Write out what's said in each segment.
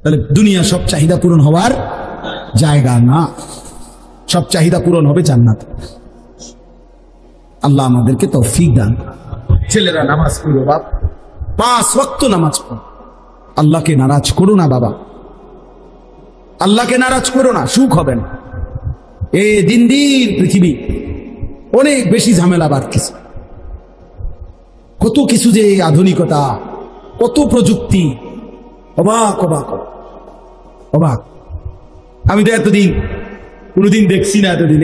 তাহলে দুনিয়া সব চাহিদা পূরণ হওয়ার জায়গা না, সব চাহিদা পূরণ হবে জান্নাত। আল্লাহ আমাদেরকে তৌফিক দান। ছেলেরা নামাজ পড়ো বাপ, 5 ওয়াক্ত নামাজ পড়ো। আল্লাহকে নারাজ করো না বাবা, আল্লাহকে নারাজ করো না, সুখ হবে না। এই দিন দিন পৃথিবী অনেক বেশি ঝামেলা বাড়তেছে। কত কিছু যে আধুনিকতা, কত প্রযুক্তি, অবাক অবাক অবাক। আমি তো এতদিন কোনোদিন দেখছি না, এতদিন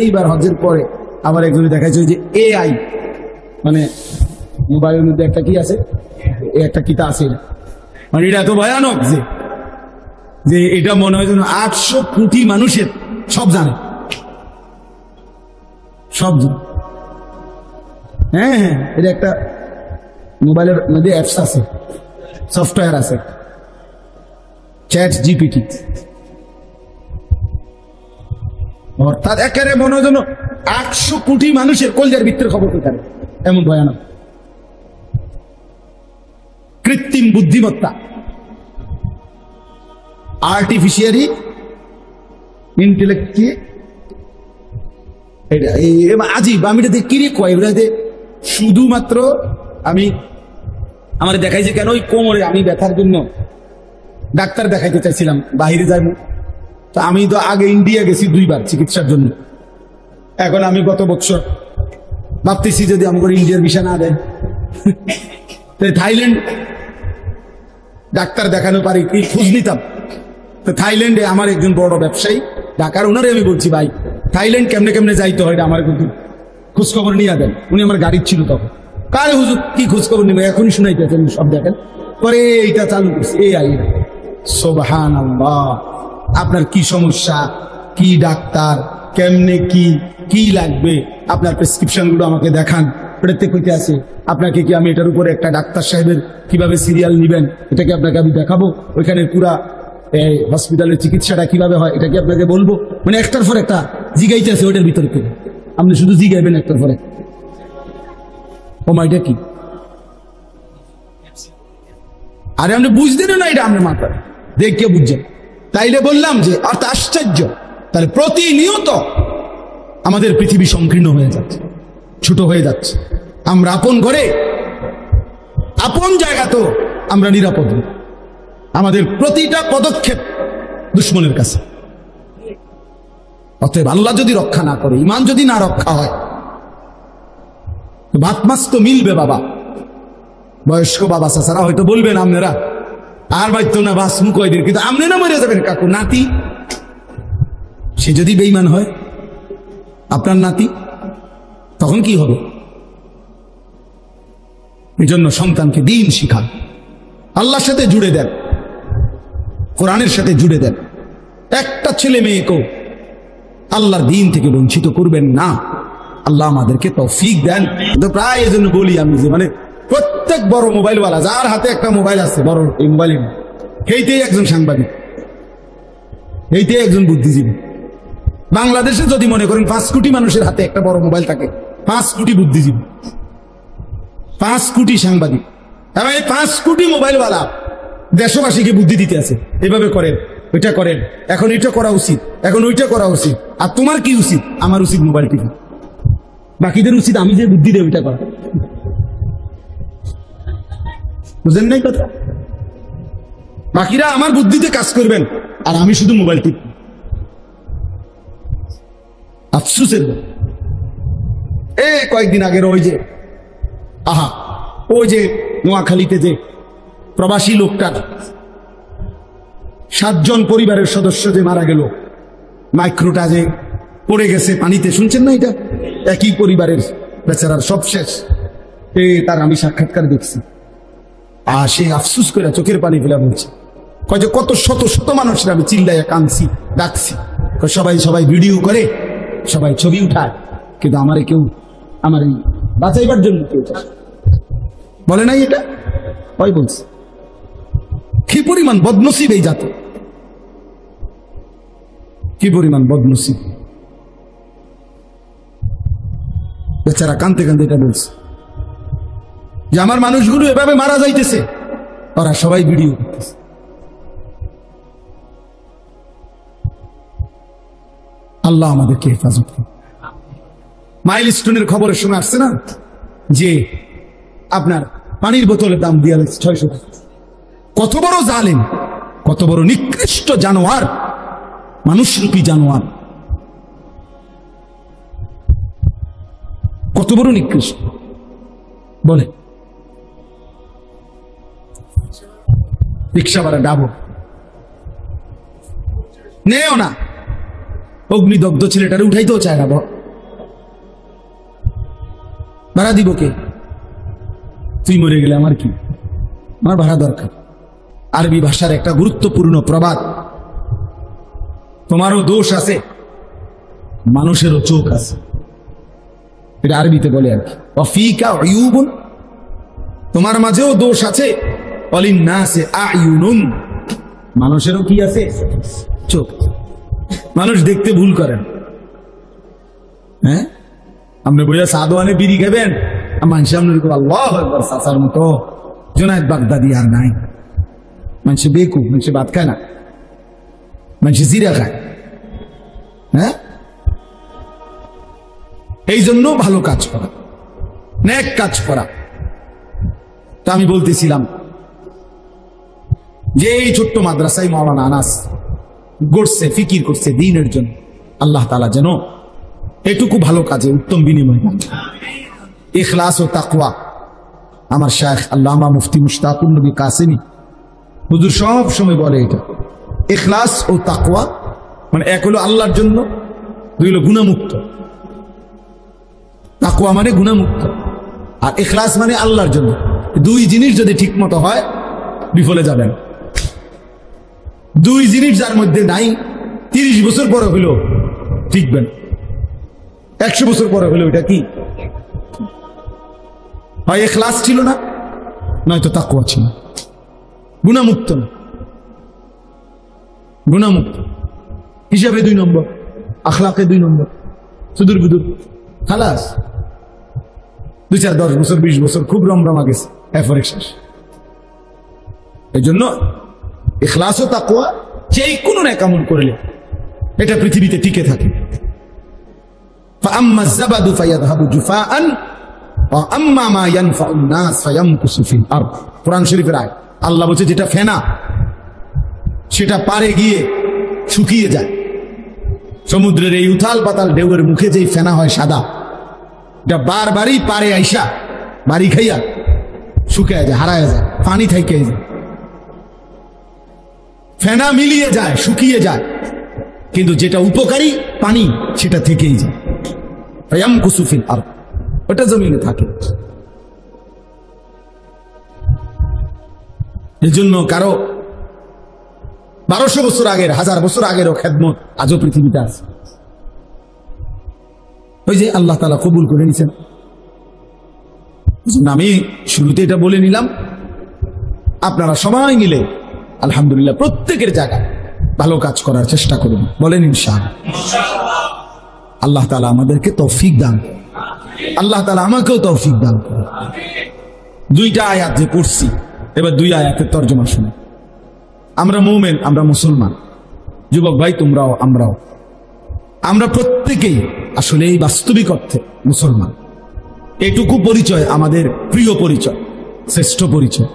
এইবার হজের পরে আমার একজনে দেখাইছে যে AI, মানে মোবাইলের মধ্যে একটা কি আছে, একটা কিতা আছে, মানে এটা এত ভয়ানক যে এটা মনে হয় যেন 800 কোটি মানুষের সব জানে, সব জানে। হ্যাঁ, এটা একটা মোবাইলের মধ্যে অ্যাপস আছে, সফটওয়্যার আছে, ChatGPT। অর্থাৎ একেবারে মনে হয় যেন 800 কোটি মানুষের কলজার ভিতরের খবর পেতে পারে, এমন ভয়ানক। কৃত্রিম বুদ্ধিমত্তা, আর্টিফিশিয়ালি ইন্টেলেক্ট, এটা আজিব। আমি এটা দেখি রে কয় শুধুমাত্র আমি আমার দেখাইছে কেন, ওই কোমরে আমি ব্যথার জন্য ডাক্তার দেখাইতে চাইছিলাম, বাহিরে যাই। তো আমি তো আগে ইন্ডিয়া গেছি 2 বার চিকিৎসার জন্য। এখন আমি গত বছর ভাবতেছি যদি আমাকে ইন্ডিয়ার ভিসা না দেয়, থাইল্যান্ড ডাক্তার দেখানো পারি কি খোঁজ নিতাম। তো থাইল্যান্ডে আমার একজন বড় ব্যবসায়ী ঢাকার, ওনারে আমি বলছি ভাই থাইল্যান্ড কেমনে কেমনে যাইতে হয় আমার কিন্তু খোঁজখবর নিয়ে দেন। উনি আমার গাড়ির ছিল তখন। কারে হুজুর কি খোঁজখবর নিবে, এখনই শুনাইতেছেন সব দেখেন। পরে এইটা চালু করছে AI। সুবহানাল্লাহ। আপনার কি সমস্যা, কি ডাক্তার, কেমনে কি লাগবে, আপনার প্রেসক্রিপশন গুলো আমাকে দেখান। এটাতে কইতে আছে আপনাকে কি আমি এটার উপরে একটা ডাক্তার সাহেবের কিভাবে সিরিয়াল নিবেন এটাকে আপনাকে আমি দেখাবো। ওইখানে পুরা হসপিটালের চিকিৎসাটা কিভাবে হয় এটা কি আপনাকে বলবো। মানে একটার পর একটা জিগাইতে আছে ওইটার ভিতরে থেকে। আপনি শুধু জিগাইবেন একটার পরে। ও মাইটা কি, আরে আপনি বুঝতেন না এটা আপনার মাথায় দেখে বুঝছেন। তাইলে বললাম যে অর্থ আশ্চর্য। তাহলে প্রতিনিয়ত আমাদের পৃথিবী সংকীর্ণ হয়ে যাচ্ছে, ছোট হয়ে যাচ্ছে। আমরা আপন ঘরে আপন জায়গা তো আমরা নিরাপদ, আমাদের প্রতিটা পদক্ষেপ দুশ্মনের কাছে। অতএব আল্লাহ যদি রক্ষা না করে, ইমান যদি না রক্ষা হয়, ভাত মাছ তো মিলবে বাবা। বয়স্ক বাবা চাচারা হয়তো বলবেন আপনারা আর বাইতো না বাস মুখদিন, কিন্তু আপনি না মরে যাবেন কাকু। নাতি সে যদি বেঈমান হয় আপনার নাতি, তখন কি হবে? এই জন্য সন্তানকে দিন শিখান, আল্লাহর সাথে জুড়ে দেন, কোরআনের সাথে জুড়ে দেন। একটা ছেলে মেয়েকেও আল্লাহর দিন থেকে বঞ্চিত করবেন না। আল্লাহ আমাদেরকে তৌফিক দেন। তো প্রায় এই জন্য বলি আমি যে মানে প্রত্যেক বড় মোবাইলওয়ালা যার হাতে একটা মোবাইল আছে, বড় এই মোবাইল, সেইটাই একজন সাংবাদিক, এইটাই একজন বুদ্ধিজীবী। বাংলাদেশে যদি মনে করেন 5 কোটি মানুষের হাতে একটা বড় মোবাইল থাকে, 5 কোটি বুদ্ধিজীবী, 5 কোটি সাংবাদিক, এবং এই 5 কোটি মোবাইলওয়ালা দেশবাসীকে বুদ্ধি দিতে আছে, এভাবে করেন, ওইটা করেন, এখন এটা করা উচিত, এখন ওইটা করা উচিত। আর তোমার কি উচিত? আমার উচিত মোবাইল টিপা। বাকিদের উচিত আমি যে বুদ্ধি দেয় ওইটা করা। বুঝেন নাই কথা? বাকিরা আমার বুদ্ধিতে কাজ করবেন আর আমি শুধু মোবাইল টিপ। আফসুসের কয়েকদিন আগের ওই যে ওই যে নোয়াখালীতে যে প্রবাসী লোকটা 7 জন পরিবারের সদস্য যে মারা গেল, মাইক্রোটা যে পড়ে গেছে পানিতে, শুনছেন না? এটা একই পরিবারের বেচারার, সব শেষ। তার আমি সাক্ষাৎকার দেখছি, আর সে আফসুস করে চোখের পানি ফেলা বলছে, যে কত শত শত মানুষের আমি চিল্লাইয়া কাঁদছি, ডাকছি, সবাই ভিডিও করে, সবাই ছবি উঠায়, কিন্তু আমারে কেউ আমার এই বাঁচাইবার জন্য কেউ বলে নাই। এটা ওই বলছে। কি পরিমাণ বদনসিব এই জাত, কি পরিমাণ বদনসিব। বেচারা কাঁদতে কাঁদতে এটা বলছে যে আমার মানুষগুলো এভাবে মারা যাইতেছে, ওরা সবাই ভিডিও করতেছে। আল্লাহ আমাদেরকে হেফাজত করুন। মাইলস্টোনের খবরের সময় আসছে না যে আপনার পানির বোতলের দাম দিয়ে 600 টাকা। কত বড় জালেম, কত বড় নিকৃষ্ট জানোয়ার, মানুষরূপী জানোয়ার, কত বড় নিকৃষ্ট বলে। রিক্সা ভাড়া ডাবো নেও না, অগ্নিদগ্ধ ছেলেটারে উঠাইতেও চায় না, ভাড়া দিব কে? তুই মরে গেলে আমার কি, আমার ভাড়া দরকার। আরবি ভাষার একটা গুরুত্বপূর্ণ প্রবাদ, তোমারও দোষ আছে, মানুষেরও চোখ আছে। এটা আরবিতে বলে আর কি, ওয়াফিকা আয়ুবুন, তোমার মাঝেও দোষ আছে, ওয়ালিন্নাসি আয়ুনুন, মানুষেরও কি আছে? চোখ। মানুষ দেখতে ভুল করেন। হ্যাঁ, আপনি বইয়া সাদওয়ানে বিড়ি খাবেন, মানুষ আল্লাহু আকবার সাসার মতো জুনায়েদ বাগদাদি আর নাই। মানুষ বেকুব, মানুষ ভাত খায় না, মানুষ জিরা খায়। হ্যাঁ, এই জন্য ভালো কাজ করা, নেক কাজ করা। তা আমি বলতেছিলাম যে এই ছোট্ট মাদ্রাসায় মাওলানা আনাস গড়ছে, ফিকির করছে দ্বীনের জন্য। আল্লাহ তাআলা যেন এটুকু ভালো কাজে উত্তম বিনিময় দেন। ইখলাস ও তাকওয়া, আমার শায়খ আল্লামা মুফতি মুশতাকুর নবী কাসেমি হুজুর সব সময় বলে এটা। ইখলাস ও তাকওয়া মানে এক হলো আল্লাহর জন্য, দুই হলো গুনাহমুক্ত। তাকওয়া মানে গুনাহমুক্ত, আর ইখলাস মানে আল্লাহর জন্য। দুই জিনিস যদি ঠিক মতো হয় বিফলে যাবেন। দুই জিনিস যার মধ্যে নাই, 30 বছর পরে হইল ঠিকবেন, 100 বছর পরে হইল এটা কি হয়? ইখলাস ছিল না, নয়তো তাকওয়া ছিল। গুনাহমুক্ত না, গুনাহমুক্ত হিসাবে 2 নম্বর, আখলাকে 2 নম্বর, সুদূর বুদুর, খালাস। 2, 4, 10 বছর 20 বছর খুব রমরমা গেছে, এরপরে শেষ। এই জন্য ইখলাস ও তাকওয়া যে কোনো নেক আমল করলে এটা পৃথিবীতে টিকে থাকে। ফাআম্মা যাবাদু ফায়াযহাবু জুফাআন ওয়া আম্মা মা ইয়ানফাউন নাস ফায়ামকুসু ফিল আরদ। কোরআন শরীফের আয়াত। আল্লাহ বলছে যেটা ফেনা সেটা পারে গিয়ে শুকিয়ে যায়। সমুদ্রের এই উথাল পাতাল ঢেউয়ের মুখে যেই ফেনা হয় সাদা, এটা বারবারই পারে আইসা বাড়ি খাইয়া শুকিয়ে যায়, হারায় যায়, পানি থাইকে যায়। ফেনা মিলিয়ে যায়, শুকিয়ে যায়, কিন্তু যেটা উপকারী পানি সেটা থেকেই যায়। ফায়ামকুসু ফিল আরদ, ওটা জমিনে থাকে। এই জন্য কারো 1200 বছর আগের, 1000 বছর আগেরও খেদমত আজও পৃথিবীতে আছে। ওই যে আল্লাহ তাআলা কবুল করে নিয়েছেন। আমি শুরুতে এটা বলে নিলাম, আপনারা সবাই মিলে আলহামদুলিল্লাহ প্রত্যেকের জায়গায় ভালো কাজ করার চেষ্টা করুন, বলেন ইনশাআল্লাহ। আল্লাহ তাআলা আমাদেরকে তৌফিক দান, আল্লাহ তাআলা আমাকেও তৌফিক দান করুন। 2টা আয়াত যে পড়ছি, এবার 2 আয়াতের তর্জমা শুনে। আমরা মুমিন, আমরা মুসলমান, যুবক ভাই তোমরাও আমরাও, আমরা প্রত্যেকেই আসলে এই বাস্তবিক অর্থে মুসলমান। এটুকু পরিচয় আমাদের প্রিয় পরিচয়, শ্রেষ্ঠ পরিচয়।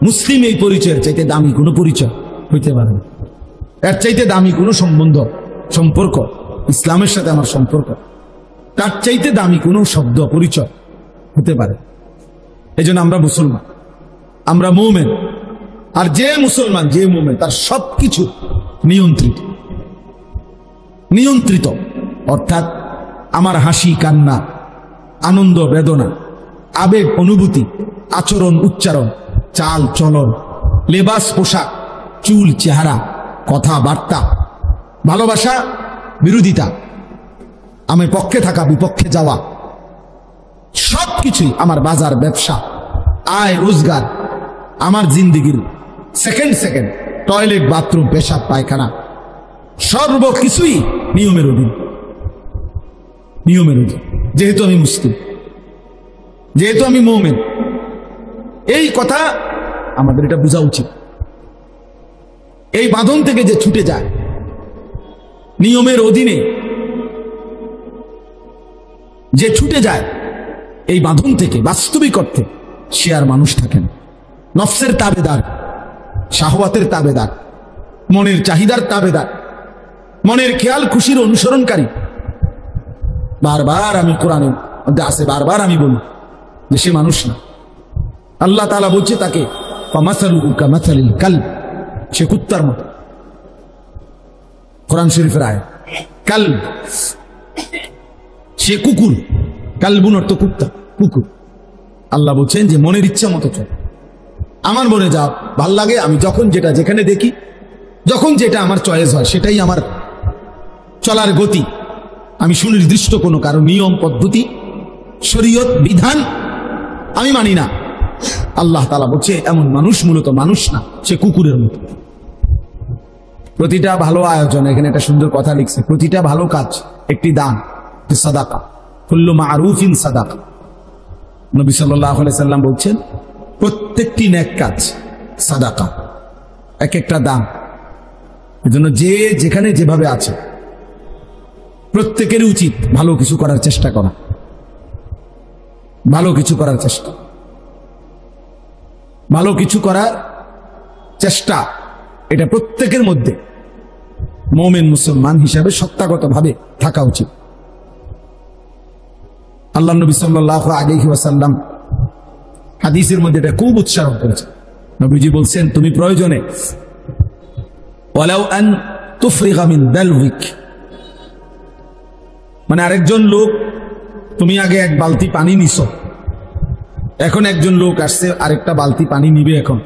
মুসলিম এই পরিচয়ের চাইতে দামি কোনো পরিচয় হইতে পারে না। এর চাইতে দামি কোনো সম্পর্ক ইসলামের সাথে আমার সম্পর্ক, তার চাইতে দামি কোনো শব্দ পরিচয় হতে পারে। এই জন্য আমরা মুসলমান, আমরা মুমিন। আর যে মুসলমান, যে মুমিন, তার সবকিছু নিয়ন্ত্রিত, নিয়ন্ত্রিত। অর্থাৎ আমার হাসি কান্না, আনন্দ বেদনা, আবেগ অনুভূতি, আচরণ উচ্চারণ, চাল চলন, লেবাস পোশাক, চুল চেহারা, কথাবার্তা, ভালোবাসা বিরোধিতা, আমি পক্ষে থাকা বিপক্ষে যাওয়া, সবকিছুই আমার বাজার ব্যবসা, আয় রোজগার, আমার জিন্দিগির সেকেন্ড সেকেন্ড টয়লেট বাথরুম পেশাব পায়খানা সর্বকিছুই নিয়মের অধীন, নিয়মের অধীন। যেহেতু আমি মুসলিম, যেহেতু আমি মুমিন, এই কথা আমাদের এটা বোঝা উচিত। এই বাঁধন থেকে যে ছুটে যায়, নিয়মের অধীনে যে ছুটে যায় এই বাঁধন থেকে বাস্তবিক অর্থে, সে আর মানুষ থাকেন। নফসের তাবেদার, শাহওয়াতের তাবেদার, মনের চাহিদার তাবেদার, মনের খেয়াল খুশির অনুসরণকারী। বারবার আমি কোরআনের মধ্যে আছে, বারবার আমি বলি যে সে মানুষ না। আল্লাহ তাআলা বলছে তাকে ফামাসালুহু কামাসালিল কালব, সে কুত্তার মতো। কোরআন শরীফের আয়াত, কালব সে কুকুর, কালবুন অর্থ কুত্তা, কুকুর। আল্লাহ বলছেন যে মনের ইচ্ছা মতো চল, আমার মনে যা ভাল লাগে, আমি যখন যেটা যেখানে দেখি, যখন যেটা আমার চয়েস হয়, সেটাই আমার চলার গতি। আমি সুনির্দিষ্ট কোনো কারো নিয়ম পদ্ধতি শরীয়ত বিধান আমি মানি না। আল্লাহ তাআলা বলছে এমন মানুষ মূলত মানুষ না, সে কুকুরের মতো। প্রতিটা ভালো আয়োজন, এখানে একটা সুন্দর কথা লিখছে, প্রতিটা ভালো কাজ একটি দান, সাদাকা, কুল্লু মারুফিন সাদাকা। নবী সাল্লাল্লাহু আলাইহি সাল্লাম বলছেন প্রত্যেকটি নেক কাজ সাদাকা, এক একটা দান। এজন্য যে যেখানে যেভাবে আছে প্রত্যেকেরই উচিত ভালো কিছু করার চেষ্টা করা, ভালো কিছু করার চেষ্টা, ভালো কিছু করার চেষ্টা। এটা প্রত্যেকের মধ্যে মুমিন মুসলমান হিসাবে সত্তাগতভাবে থাকা উচিত। আল্লাহ নবী সাল্লাল্লাহু আলাইহি ওয়াসাল্লাম হাদিসের মধ্যে এটা খুব উৎসাহ করেছেন। নবীজি বলছেন তুমি প্রয়োজনে ওয়ালাউ আন তুফরিগা মিন দালউইক, মানে আরেকজন লোক, তুমি আগে এক বালতি পানি নিছো, এখন একজন লোক আসছে আরেকটা বালতি পানি নিবে, এখন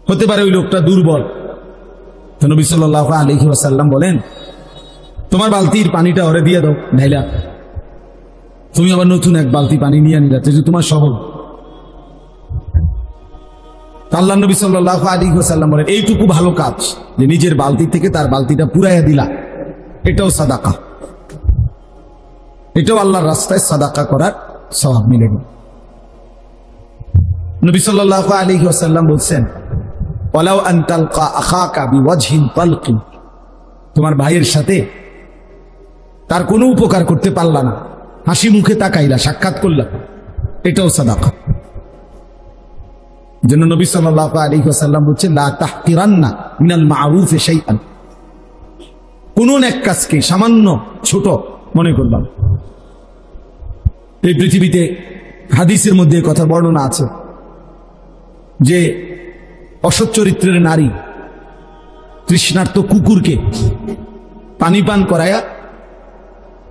হতে পারে ওই লোকটা দুর্বল। তো নবী সাল্লাল্লাহু আলাইহি ওয়াসাল্লাম বলেন তোমার বালতির পানিটা ওরে দিয়ে দাও ঢাইলা, তুমি আবার নতুন এক বালতি পানি নিয়ে নিলা, যে তোমার সবল। আল্লাহ নবী সাল্লাল্লাহু আলাইহি ওয়াসাল্লাম বলেন এইটুকু ভালো কাজ যে নিজের বালতি থেকে তার বালতিটা পুরাইয়া দিলা, এটাও সাদাকা, এটাও আল্লাহর রাস্তায় সাদাকা করার সওয়াব মিলে গেল। নবী সাল্লাল্লাহু আলাইহি ওয়াসাল্লাম বলছেন ওয়ালাউ আন তালকা আখাকা বিওয়াজহিন তালকিন, তোমার ভাইয়ের সাথে তার কোনো উপকার করতে পারলা না, হাসি মুখে তাকাইলা, সাক্ষাৎ করলা, এটাও সাদাকা। জন্য নবী সাল্লাল্লাহু আলাইহি ওয়াসাল্লাম বলছেন লা তাহকিরান্না মিনাল মারুফ শাইআন, কোন এক কাজকে সামান্য ছোট মনে করলাম। এই পৃথিবীতে হাদিসের মধ্যে কথা বর্ণনা আছে যে অসৎ চরিত্রের নারী তৃষ্ণার্ত কুকুরকে পানি পান করায়া,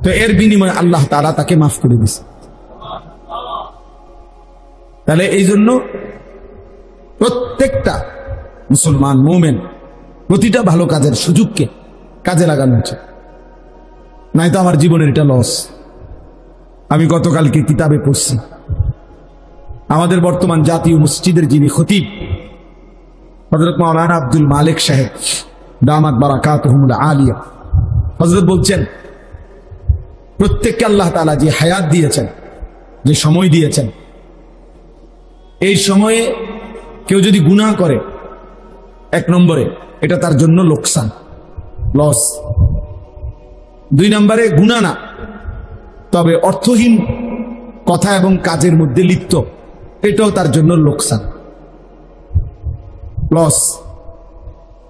তো এর বিনিময়ে আল্লাহ তাআলা তাকে মাফ করে দিয়েছে। তাহলে এই জন্য প্রত্যেকটা মুসলমান মুমিন প্রতিটা ভালো কাজের সুযোগকে কাজে লাগানো উচিত, নাই তো আমার জীবনের এটা লস। আমি গতকালকে কিতাবে পড়ছি, আমাদের বর্তমান জাতীয় মসজিদের যিনি খতিব হযরত মাওলানা আব্দুল মালিক সাহেব দামাত বারাকাতুহুল আলিয়া, হযরত বলছেন প্রত্যেককে আল্লাহ তাআলা যে হায়াত দিয়েছেন, যে সময় দিয়েছেন, এই সময়ে কেউ যদি গুনাহ করে, এক নম্বরে এটা তার জন্য লোকসান, লস। দুই নম্বরে গুনাহ না, তবে অর্থহীন কথা এবং কাজের মধ্যে লিপ্ত, এটাও তার জন্য লোকসান, লস।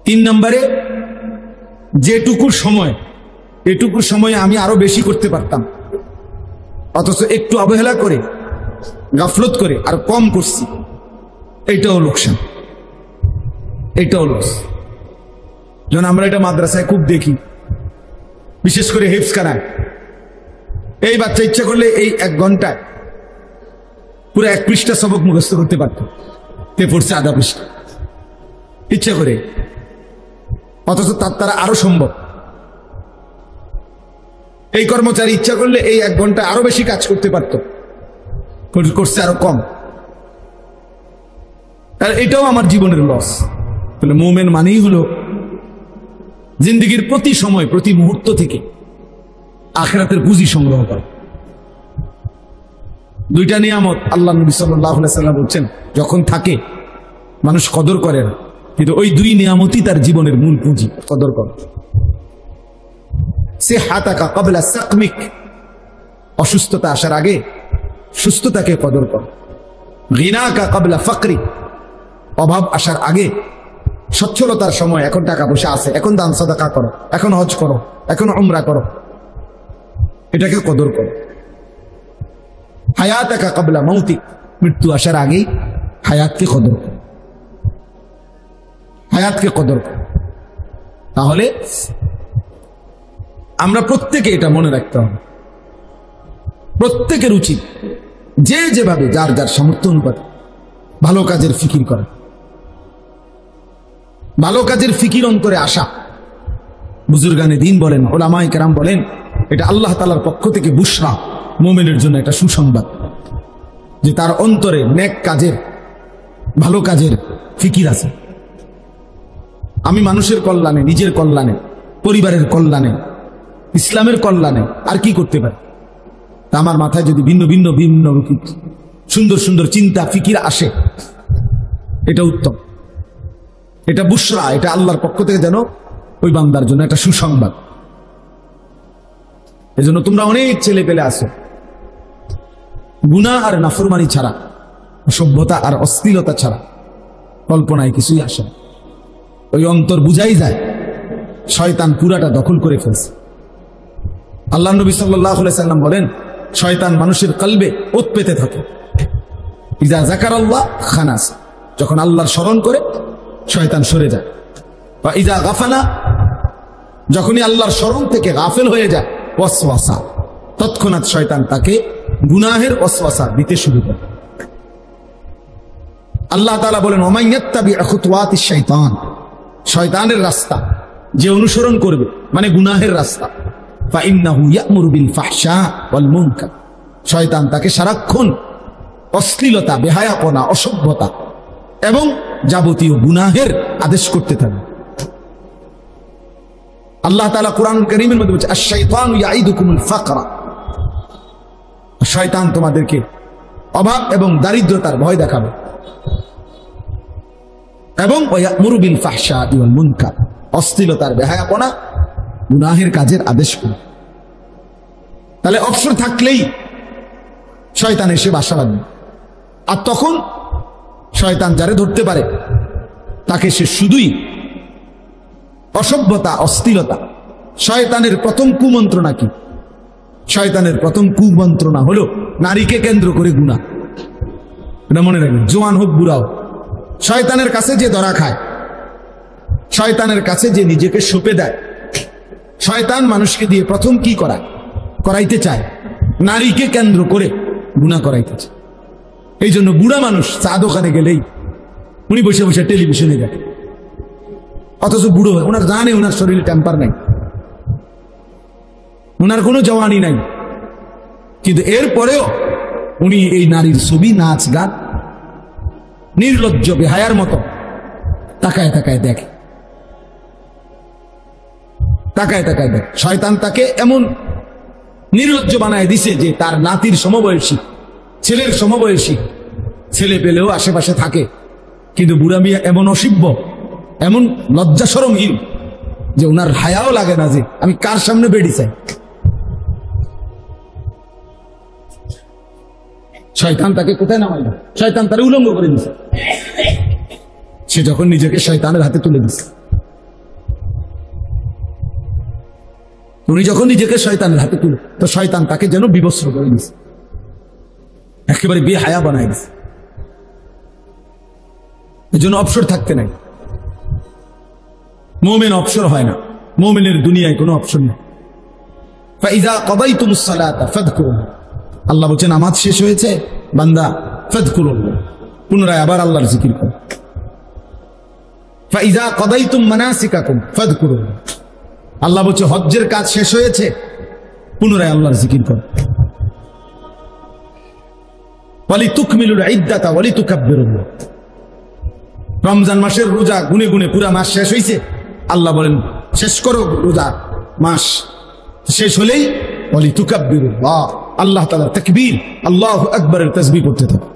তিন নম্বরে যেটুকু সময়, এটুকু সময়ে আমি আরো বেশি করতে পারতাম, অথচ একটু অবহেলা করে গাফলত করে আর কম করছি, এটাও লোকসান, এটাও লস। যেমন আমরা এটা মাদ্রাসায় খুব দেখি, বিশেষ করে হেফজখানায়। এই বাচ্চা ইচ্ছা করলে এই 1 ঘন্টায় পুরো 1 পৃষ্ঠা সবক মুখস্থ করতে পারত, তে পড়ছে আধা পৃষ্ঠা ইচ্ছা করে, অথচ তার দ্বারা আরো সম্ভব। এই কর্মচারী ইচ্ছা করলে এই 1 ঘন্টায় আরো বেশি কাজ করতে পারত, করছে আরো কম। আর এটাও আমার জীবনের লস। তাহলে মুমিন মানেই হলো জিন্দেগির প্রতি সময়, প্রতি মুহূর্ত থেকে আখিরাতের পুঁজি সংগ্রহ করা। দুইটা নিয়ামত আল্লাহ নবী সাল্লাল্লাহু আলাইহি ওয়াসাল্লাম বলছেন যখন থাকে মানুষ কদর করে না, কিন্তু ওই 2 নিয়ামতই তার জীবনের মূল পুঁজি, কদর করে। সিহাতাকা ক্বাবলা সাকমিক, অসুস্থতা আসার আগে সুস্থতাকে কদর করো। গিনাকা ক্বাবলা ফাকরি, অভাব আসার আগে সচ্ছলতার সময়, এখন টাকা পয়সা আছে, এখন দান সাদাকা করো, এখন হজ করো, এখন উমরা করো, এটাকে কদর করো। হায়াতাকা ক্বাবলা মাউতিক, মৃত্যু আসার আগেই হায়াতকে কদর করো, হায়াতকে কদর করো। তাহলে আমরা প্রত্যেকে এটা মনে রাখতে হবে, প্রত্যেকের উচিত যে যেভাবে যার যার সামর্থ্য অনুপাতে ভালো কাজের ফিকির করা, ভালো কাজের ফিকির অন্তরে আসা। বুজুর্গানে দিন বলেন, ওলামায়ে কেরাম বলেন, এটা আল্লাহ তাআলার পক্ষ থেকে বুশরা, মুমিনের জন্য একটা সুসংবাদ, যে তার অন্তরে নেক কাজের, ভালো কাজের ফিকির আছে। আমি মানুষের কল্যাণে, নিজের কল্যাণে, পরিবারের কল্যাণে, ইসলামের কল্যাণে আর কি করতে পারি? তা আমার মাথায় যদি ভিন্ন ভিন্ন ভিন্ন সুন্দর সুন্দর চিন্তা ফিকির আসে, এটা উত্তম, এটা বুশরা, এটা আল্লাহর পক্ষ থেকে যেন ওই বান্দার জন্য একটা সুসংবাদ। এজন্য তোমরা অনেক ছেলে পেলে আসো, গুনাহ আর নাফরমানি ছাড়া, সভ্যতা আর অশ্লীলতা ছাড়া কল্পনায় কিছুই আসে না। ওই অন্তর বুঝাই যায় শয়তান পুরাটা দখল করে ফেলছে। আল্লাহ নবী সাল্লাল্লাহু আলাইহি সাল্লাম বলেন, শয়তান মানুষের কলবে ওত পেতে থাকে। ইজা যাকারাল্লাহ খানাস, যখন আল্লাহর স্মরণ করে শয়তান সরে যায়। বা ইজা গাফালা, যখনই আল্লাহর স্মরণ থেকে গাফেল হয়ে যায়, ওয়াসওয়াসা, তৎক্ষণাৎ শয়তান তাকে গুনাহের ওয়াসওয়াসা দিতে শুরু করে। আল্লাহ তাআলা বলেন, ওমাইয়াত্তাবি খুতুওয়াতিশ শাইতান, শয়তানের রাস্তা যে অনুসরণ করবে, মানে গুনাহের রাস্তা, ফাইন্নাহু ইয়া'মুরু বিল ফাহশা ওয়াল মুনকার, শয়তান তাকে সারাক্ষণ অশ্লীলতা, বেহায়াপনা, অসভ্যতা এবং যাবতীয় গুনাহের আদেশ করতে থাকে। আল্লাহ তাআলা কুরআনুল কারীমের মধ্যে বলছে, আশ-শাইতানু ইয়াঈদুকুমুল ফাকরা, শয়তান তোমাদেরকে অভাব এবং দারিদ্রতার ভয় দেখাবে, এবং ওয়া'মুরু বিল ফাহশা ওয়াল মুনকার, অশ্লীলতার, বেহায়াপনা, গুনাহের কাজের আদেশ করে। তাহলে অবসর থাকলেই শয়তান এসে বাসা বাঁধবে, আর তখন শয়তান যারে ধরতে পারে তাকে সে শুধুই অসভ্যতা, অশ্লীলতা। শয়তানের প্রথম কুমন্ত্রণা কি? শয়তানের প্রথম কুমন্ত্রণা হলো নারীকে কেন্দ্র করে গুনাহ। এটা মনে রাখবেন, জোয়ান হোক বুড়া হোক, শয়তানের কাছে যে ধরা খায়, শয়তানের কাছে যে নিজেকে সঁপে দেয়, শয়তান মানুষকে দিয়ে প্রথম কি করাইতে চায়? নারীকে কেন্দ্র করে গুনাহ করাইতে চায়। এই জন্য বুড়া মানুষ চা দোকানে গেলেই উনি বসে বসে টেলিভিশনে দেখে, অথচ বুড়ো হয়, ওনার জানে ওনার শরীরে টেম্পার নাই, ওনার কোনো জওয়ানি নাই, কিন্তু এরপরেও উনি এই নারীর ছবি, নাচ গান নির্লজ্জ বেহায়ার মতো তাকায় তাকায় দেখে, তাকায় তাকায় দেখে। শয়তান তাকে এমন নির্লজ্জ বানায় দিছে যে তার নাতির সমবয়সী, ছেলের সমবয়সী ছেলে পেলেও আশেপাশে থাকে, কিন্তু বুড়া মিয়া এমন অসভ্য, এমন লজ্জা শরমহীন যে ওনার হায়াও লাগে না যে আমি কার সামনে বেড়ি চাই। শয়তান তাকে কোথায় নামাই না, শয়তান তারে উলঙ্গ করে দিছে। সে যখন নিজেকে শয়তানের হাতে তুলে দিছে, উনি যখন নিজেকে শয়তানের হাতে তুলে, তো শয়তান তাকে যেন বিবস্ত্র করে দিছে, একেবারে বেহায়া বানাই দিছে। এই জন্য অবসর থাকতে নাই। মুমিন অবসর হয় না, মুমিনের দুনিয়ায় কোনো অবসর নেই। ফাইযা কাদাইতুমুস সালাতা ফাযকুরুল্লাহ, আল্লাহ বলেন নামাজ শেষ হয়েছে বান্দা, ফাযকুরুল্লাহ, পুনরায় আবার আল্লাহর জিকির করো। ফাইযা কাদাইতুম মানাসিকাকুম ফাযকুরুল্লাহ, আল্লাহ বলছে হজ্জের কাজ শেষ হয়েছে, পুনরায় আল্লাহর জিকির করো। ওয়ালিতুকমিলুল ইদ্দাতা ওয়ালিতুকাব্বিরুল্লাহ, রমজান মাসের রোজা গুনে গুনে পুরা মাস শেষ হয়েছে, আল্লাহ বলেন শেষ করো রোজা মাস, শেষ হলেই ওয়ালিতুকাব্বিরুল্লাহ, আল্লাহ তাআলার তাকবীর, আল্লাহু আকবারের তাসবিহ করতে থাকো।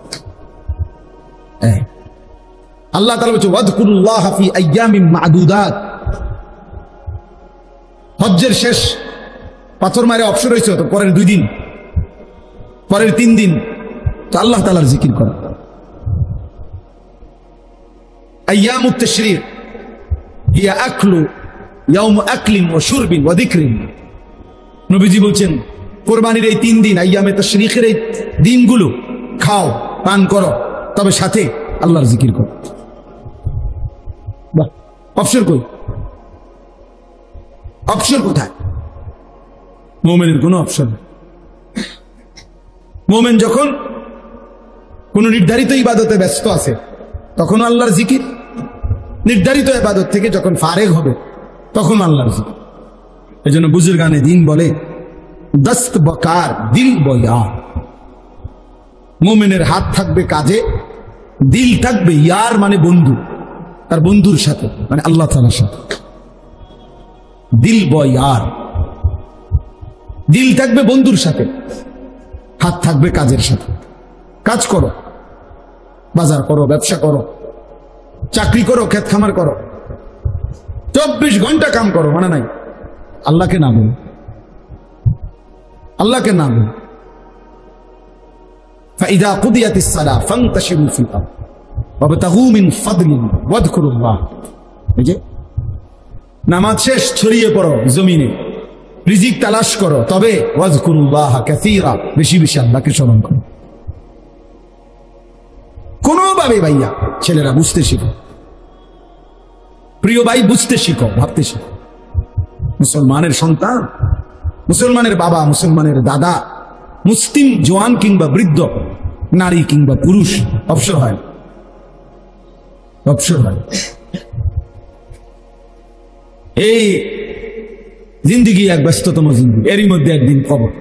আল্লাহ তাআলা বলছে ওয়াযকুরুল্লাহ ফি আইয়ামিন মা'দুদাত, হজ্জের শেষ পাথর মারে অবসর হয়েছে তো পরের 2 দিন, পরের 3 দিন তো আল্লাহ তাআলার জিকির করা। আইয়ামুত তাশরীক হিয়া আকলু ইয়াউম আকলিন ওয়া শুরবিন ওয়া যিকরিন। নবীজি বলছেন কুরবানির এই 3 দিন, আইয়ামে তাশরীকের এই দিনগুলো খাও, পান করো, তবে সাথে আল্লাহর জিকির করো। বাহ, অবসর কই? অবসর কোথায়? মুমিনের কোনো অবসর নেই। মুমিন যখন কোন নির্ধারিত ইবাদতে ব্যস্ত আছে তখন আল্লাহর জিকির, নির্ধারিত ইবাদত থেকে যখন ফারেগ হবে তখন আল্লাহর জিকির। এজন্য বুজুর্গানে দিন বলে দস্ত বকার দিল বয়া। মুমিনের হাত থাকবে কাজে, দিল থাকবে ইয়ার মানে বন্ধু, তার বন্ধুর সাথে মানে আল্লাহ তাআলার সাথে। দিল বয়ার, দিল থাকবে বন্ধুর সাথে, হাত থাকবে কাজের সাথে। কাজ করো, বাজার করো, ব্যবসা করো, চাকরি করো, ক্ষেত খামার করো, 24 ঘন্টা কাম করো, মানে নাই আল্লাহকে না বলো, আল্লাহকে না বলো। ফাইদা কুদিয়াতিস সালাহ ফান্তাশিরু ফিল আরদ ওয়াবতাগু মিন ফাদলিহি ওয়াযকুরুল্লাহ। এই যে নামাজ শেষ, ছড়িয়ে পড়ো জমিনে, রিজিক তালাশ করো, তবে ওয়াযকুরুল্লাহ কাসীরা, বেশি বেশি আল্লাহকে স্মরণ করো। কোনোভাবে ভাইয়া ছেলেরা বুঝতে শিখো, প্রিয় ভাই বুঝতে শিখো, ভাবতে শিখো। মুসলমানের সন্তান, মুসলমানের বাবা, মুসলমানের দাদা, মুসলিম জওয়ান কিংবা বৃদ্ধ, নারী কিংবা পুরুষ অবসর হয়, অবসর হয়। এই জিন্দিগি এক ব্যস্ততম জিন্দিগি, এরই মধ্যে একদিন কবর,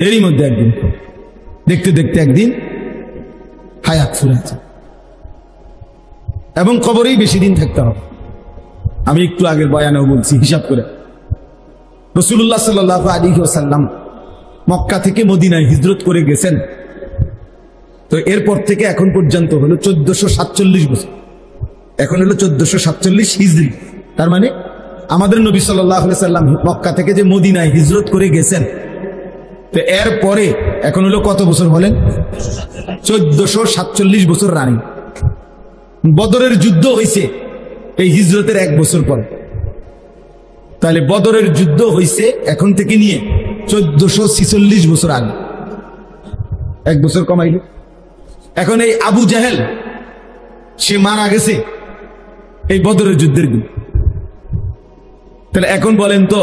এরই মধ্যে একদিন দেখতে দেখতে একদিন হায়াত ফুরে যায় এবং কবরেই বেশি দিন থাকতে হবে। আমি একটু আগের বয়ানেও বলছি, হিসাব করে রাসূলুল্লাহ সাল্লাল্লাহু আলাইহি ওয়াসাল্লাম মক্কা থেকে মদিনায় হিজরত করে গেছেন, তো এরপর থেকে এখন পর্যন্ত হলো 1447 বছর। এখন হলো 1447 হিজরি, তার মানে আমাদের নবী সাল্লাল্লাহু আলাইহি ওয়াসাল্লাম মক্কা থেকে যে মদিনায় হিজরত করে গেছেন, তো এর পরে এখন হলো কত বছর বলেন? 1447 বছর রানিং। বদরের যুদ্ধ হয়েছে এই হিজরতের 1 বছর পর, তাহলে বদরের যুদ্ধ হয়েছে এখন থেকে নিয়ে 1446 বছর আগে, 1 বছর কমাইল। এখন এই আবু জাহেল সে মারা গেছে এই বদরের যুদ্ধের দিন। তাহলে এখন বলেন তো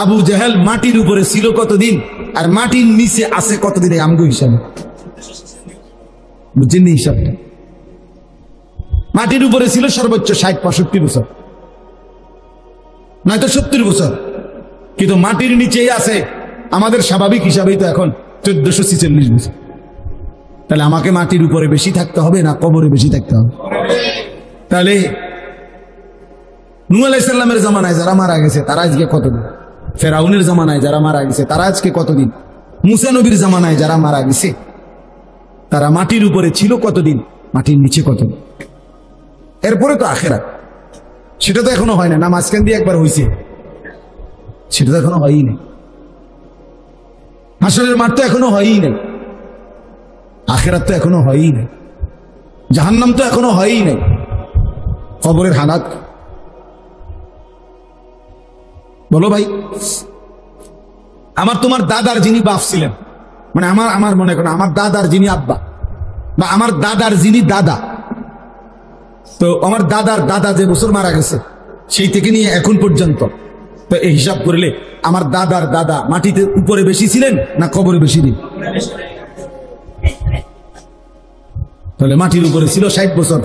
আবু জাহেল মাটির উপরে ছিল কতদিন আর মাটির নিচে আছে কতদিন? এই আমগো হিসাবে বুঝছেন হিসাবটা? মাটির উপরে ছিল সর্বোচ্চ 60-65 বছর, নয়তো 70 বছর, কিন্তু মাটির নিচেই আছে আমাদের স্বাভাবিক হিসাবেই তো এখন 1446 বছর। তাহলে আমাকে মাটির উপরে বেশি থাকতে হবে না কবরে বেশি থাকতে হবে? তাহলে নূহ আলাইহিস সালামের জামানায় যারা মারা গেছে তারা আজকে কতদিন? ফেরাউনের জামানায় যারা মারা গেছে তারা আজকে কতদিন? মুসা নবীর জামানায় যারা মারা গেছে তারা মাটির উপরে ছিল কতদিন, মাটির নিচে কতদিন? এরপরে তো আখিরাত, সেটা তো এখনো হয় না। না মাঝখান দিয়ে একবার হয়েছে, সেটা তো এখনো হয়ই নাই। হাসরের মাঠ তো এখনো হয়ই নাই, আখিরাত তো এখনো হয়ই নাই, জাহান্নাম তো এখনো হয়ই নাই, কবরের হালাত বলো ভাই। আমার তোমার দাদার যিনি বাপ ছিলেন, মানে আমার মনে করেন আমার দাদার যিনি আব্বা বা আমার দাদার যিনি দাদা, তো আমার দাদার দাদা যে বছর মারা গেছে সেই থেকে নিয়ে এখন পর্যন্ত, তো এই হিসাব করলে আমার দাদার দাদা মাটিতে উপরে বেশি ছিলেন না কবরে বেশি দিন? তাহলে মাটির উপরে ছিল 60 বছর,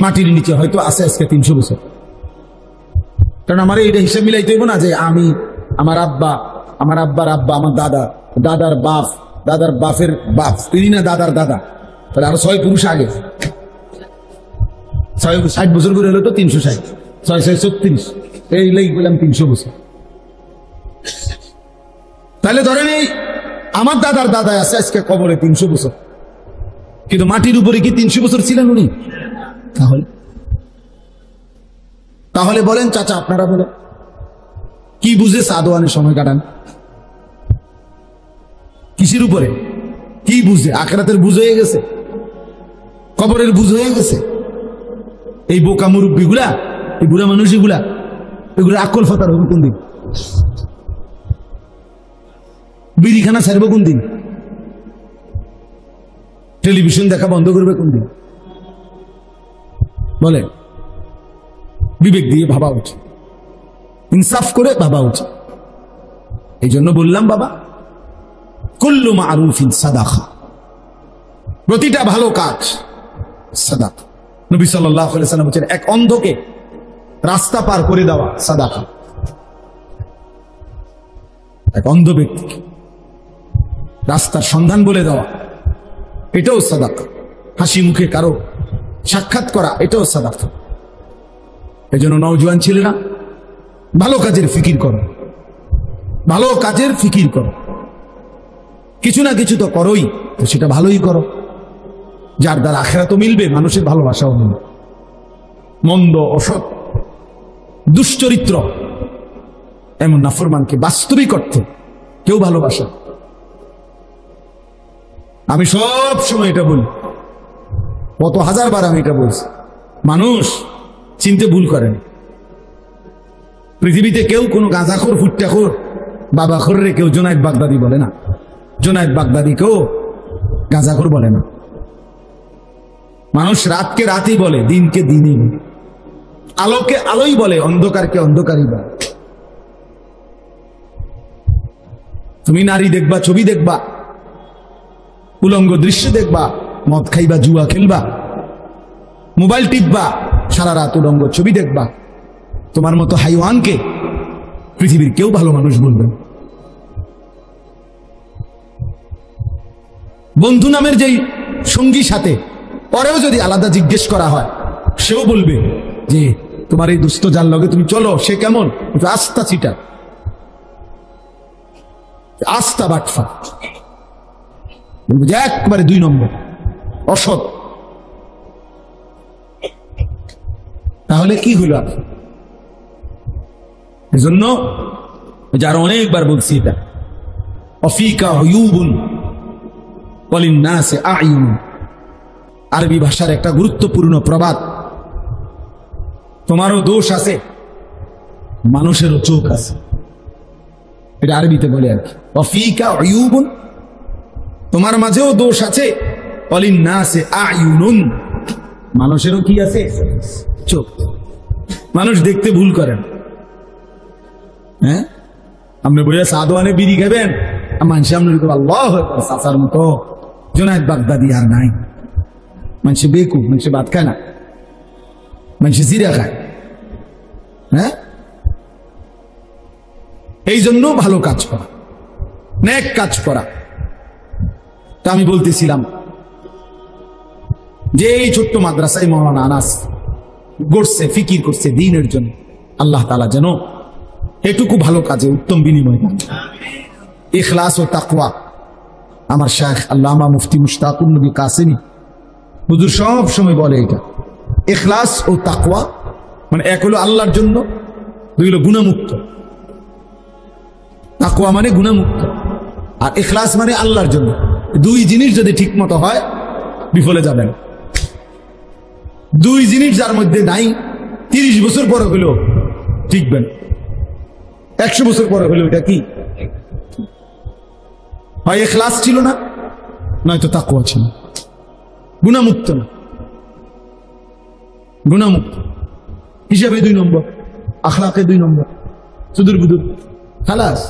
মাটির নিচে হয়তো আছে আজকে 300 বছর। কারণ আমার এইটা হিসাব মিলাইতে হইব না যে আমি আমার আব্বা, আমার আব্বার আব্বা, আমার দাদা, দাদার বাপ, দাদার বাপের বাপ, তিনি না দাদার দাদা, তাহলে আরো 6 পুরুষ আগে। 60 বছর করে হলো তো 360, 636, এই লেগে বললাম 300 বছর। তাহলে ধরেন এই আমার দাদার দাদা আছে আজকে কবরে 300 বছর, কিন্তু মাটির উপরে কি 300 বছর ছিলেন উনি? তাহলে বলেন চাচা, আপনারা বলেন কি বুঝে সাদওয়ানের সময় কাটান? কিসের উপরে? কি বুঝে? আখিরাতের বুঝ হয়ে গেছে, কবরের বুঝ হয়ে গেছে। এই বোকা মুরব্বীগুলা, এই বুড়া মানুষগুলা, এগুলো আকল ফতার হবে কোন দিন? বিড়িখানা ছাড়বো কোন দিন? টেলিভিশন দেখা বন্ধ করবে কোন দিন? বলে বিবেক দিয়ে ভাবা উচিত, ইনসাফ করে ভাবা উচিত। এই জন্য বললাম বাবা, কুল্লু মারুফিন সাদাকা, প্রতিটা ভালো কাজ সাদাকা। নবী সাল্লাল্লাহু আলাইহি ওয়াসাল্লাম বলেন, এক অন্ধকে রাস্তা পার করে দেওয়া সাদাকা। এক অন্ধ ব্যক্তিকে রাস্তার সন্ধান বলে দেওয়া, এটাও সাদাকা। হাসি মুখে কারো সাক্ষাৎ করা, এটাও সাদাকা। এই জন্য নওজোয়ান ছেলেরা ভালো কাজের ফিকির করো, ভালো কাজের ফিকির করো। কিছু না কিছু তো করোই, তো সেটা ভালোই করো, যার দ্বারা আখিরাতও মিলবে, মানুষের ভালোবাসাও মিলবে। মন্দ, অসৎ, দুশ্চরিত্র এমন নাফরমানকে বাস্তবিক অর্থে কেউ ভালোবাসে। আমি সব সময় এটা বলি, কত হাজারবার আমি এটা বলছি, মানুষ চিনতে ভুল করেন। পৃথিবীতে কেউ কোনো গাঁজাখোর, ফুট্টাখোর, বাবাখোর রে কেউ জোনায়েদ বাগদাদি বলে না, জোনায়েদ বাগদাদি কেউ গাঁজাখোর বলে না। মানুষ রাতকে রাতই বলে, দিনকে দিনই বলে, আলোকে আলোই বলে, অন্ধকারকে অন্ধকারই বলে। তুমি নারী দেখবা, ছবি দেখবা, উলঙ্গ দৃশ্য দেখবা, মদ খাইবা, জুয়া খেলবা, মোবাইল টিপবা, সারা রাত উলঙ্গ ছবি দেখবা, তোমার মতো হাইওয়ানকে পৃথিবীর কেউ ভালো মানুষ বলবে। বন্ধু নামের যেই সঙ্গী সাথে পরেও যদি আলাদা জিজ্ঞেস করা হয়, সেও বলবে যে তোমার এই দুস্থ যার লগে তুমি চলো, সে কেমন? আস্থা চিটা, আস্থা বাটফা, একবারে 2 নম্বর, অসৎ। তাহলে কি হইল? এজন্য যারা অনেকবার বলছি এটা, অফিকা হুয়ুবুন ওয়ালিন্নাসি আ'য়ুন, আরবি ভাষার একটা গুরুত্বপূর্ণ প্রবাদ। তোমারও দোষ আছে, মানুষেরও চোখ আছে, এটা আরবিতে বলে আর কি। অফিকা হুয়ুবুন, তোমার মাঝেও দোষ আছে, ওয়ালিন্নাসি আ'য়ুনুন, মানুষেরও কি আছে? চোখ। মানুষ দেখতে ভুল করেন। হ্যাঁ, আপনি বইয়া সাদওয়ানে বিড়ি খাবেন, মানুষ সামনে আল্লাহ চাচার মতো জোনায়েদ বাগদাদি আর নাই। মানুষে বেকু, মানুষে ভাত খায় না, মানুষে জিরা খায়। হ্যাঁ, এই জন্য ভালো কাজ করা, নেক কাজ করা। তা আমি বলতেছিলাম যে এই ছোট্ট মাদ্রাসায় মাওলানা আনাস গড়ছে, ফিকির করছে দ্বীনের জন্য। আল্লাহ তাআলা যেন এটুকু ভালো কাজে উত্তম বিনিময় দেন। ইখলাস ও তাকওয়া, আমার শাইখ আল্লামা মুফতি মুশতাকুর নবী কাসেমি হুজুর সব সময় বলে এটা। ইখলাস ও তাকওয়া মানে এক হলো আল্লাহর জন্য, 2 হলো গুনাহমুক্ত। তাকওয়া মানে গুনাহমুক্ত, আর ইখলাস মানে আল্লাহর জন্য। 2 জিনিস যদি ঠিক মতো হয়, বিফলে যাবেন। 2 জিনিস যার মধ্যে নাই, 30 বছর পরে হলেও ঠিকবেন, 100 বছর পরে হলেও এটা কি হয়? ইখলাস ছিল না, নয়তো তাকওয়া ছিল। গুনাহমুক্ত না, গুনাহমুক্ত হিসাবে 2 নম্বর, আখলাকে 2 নম্বর, সুদূর বুদুর, খালাস।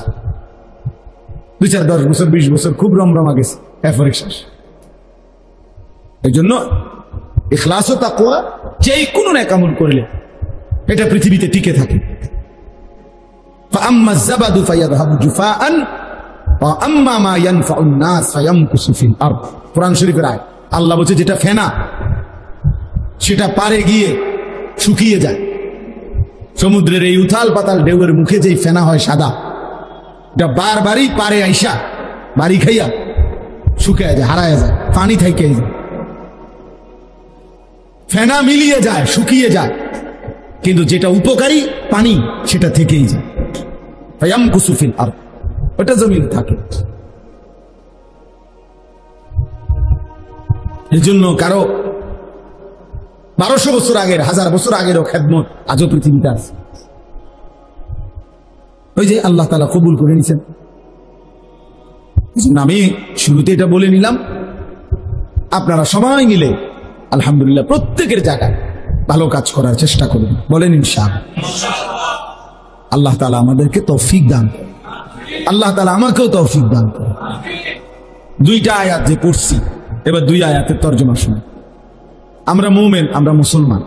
2, 4, 10 বছর, 20 বছর খুব রমরমা গেছে, এরপরে শেষ। এই জন্য ইখলাস ও তাকওয়া যেই কোনো নেক আমল করলে এটা পৃথিবীতে টিকে থাকে। ফাআম্মা যাবাদু ফায়াযহাবু জুফাআন ওয়া আম্মা মা ইয়ানফাউন নাস ফায়ামকুসু ফিল আরদ। কোরআন শরীফের আয়াত। আল্লাহ বলছে যেটা ফেনা সেটা পারে গিয়ে শুকিয়ে যায়। সমুদ্রের এই উথাল পাতাল ঢেউয়ের মুখে যেই ফেনা হয় সাদা, এটা বারবারই পারে আইসা বাড়ি খাইয়া শুকিয়ে যায়, হারায় যায়, পানি থাইকে যায়। ফেনা মিলিয়ে যায়, শুকিয়ে যায়, কিন্তু যেটা উপকারী পানি সেটা থেকেই যায়। ফায়ামকুসু ফিল আরদ, ওটা জমিনে থাকে। এই জন্য কারো 1200 বছর আগের, 1000 বছর আগেরও খেদমত আজও পৃথিবীতে আছে। ওই যে আল্লাহ তাআলা কবুল করে নিছেন। আমি শুরুতে এটা বলে নিলাম, আপনারা সবাই মিলে আলহামদুলিল্লাহ প্রত্যেকের জায়গায় ভালো কাজ করার চেষ্টা করবেন, বলেন ইনশাআল্লাহ। আল্লাহ তাআলা আমাদেরকে তৌফিক দান করেন, আল্লাহ তাআলা আমাকেও তৌফিক দান করেন। 2টা আয়াত যে পড়ছি, এবার 2 আয়াতের তর্জমা শুনুন। আমরা মুমিন, আমরা মুসলমান,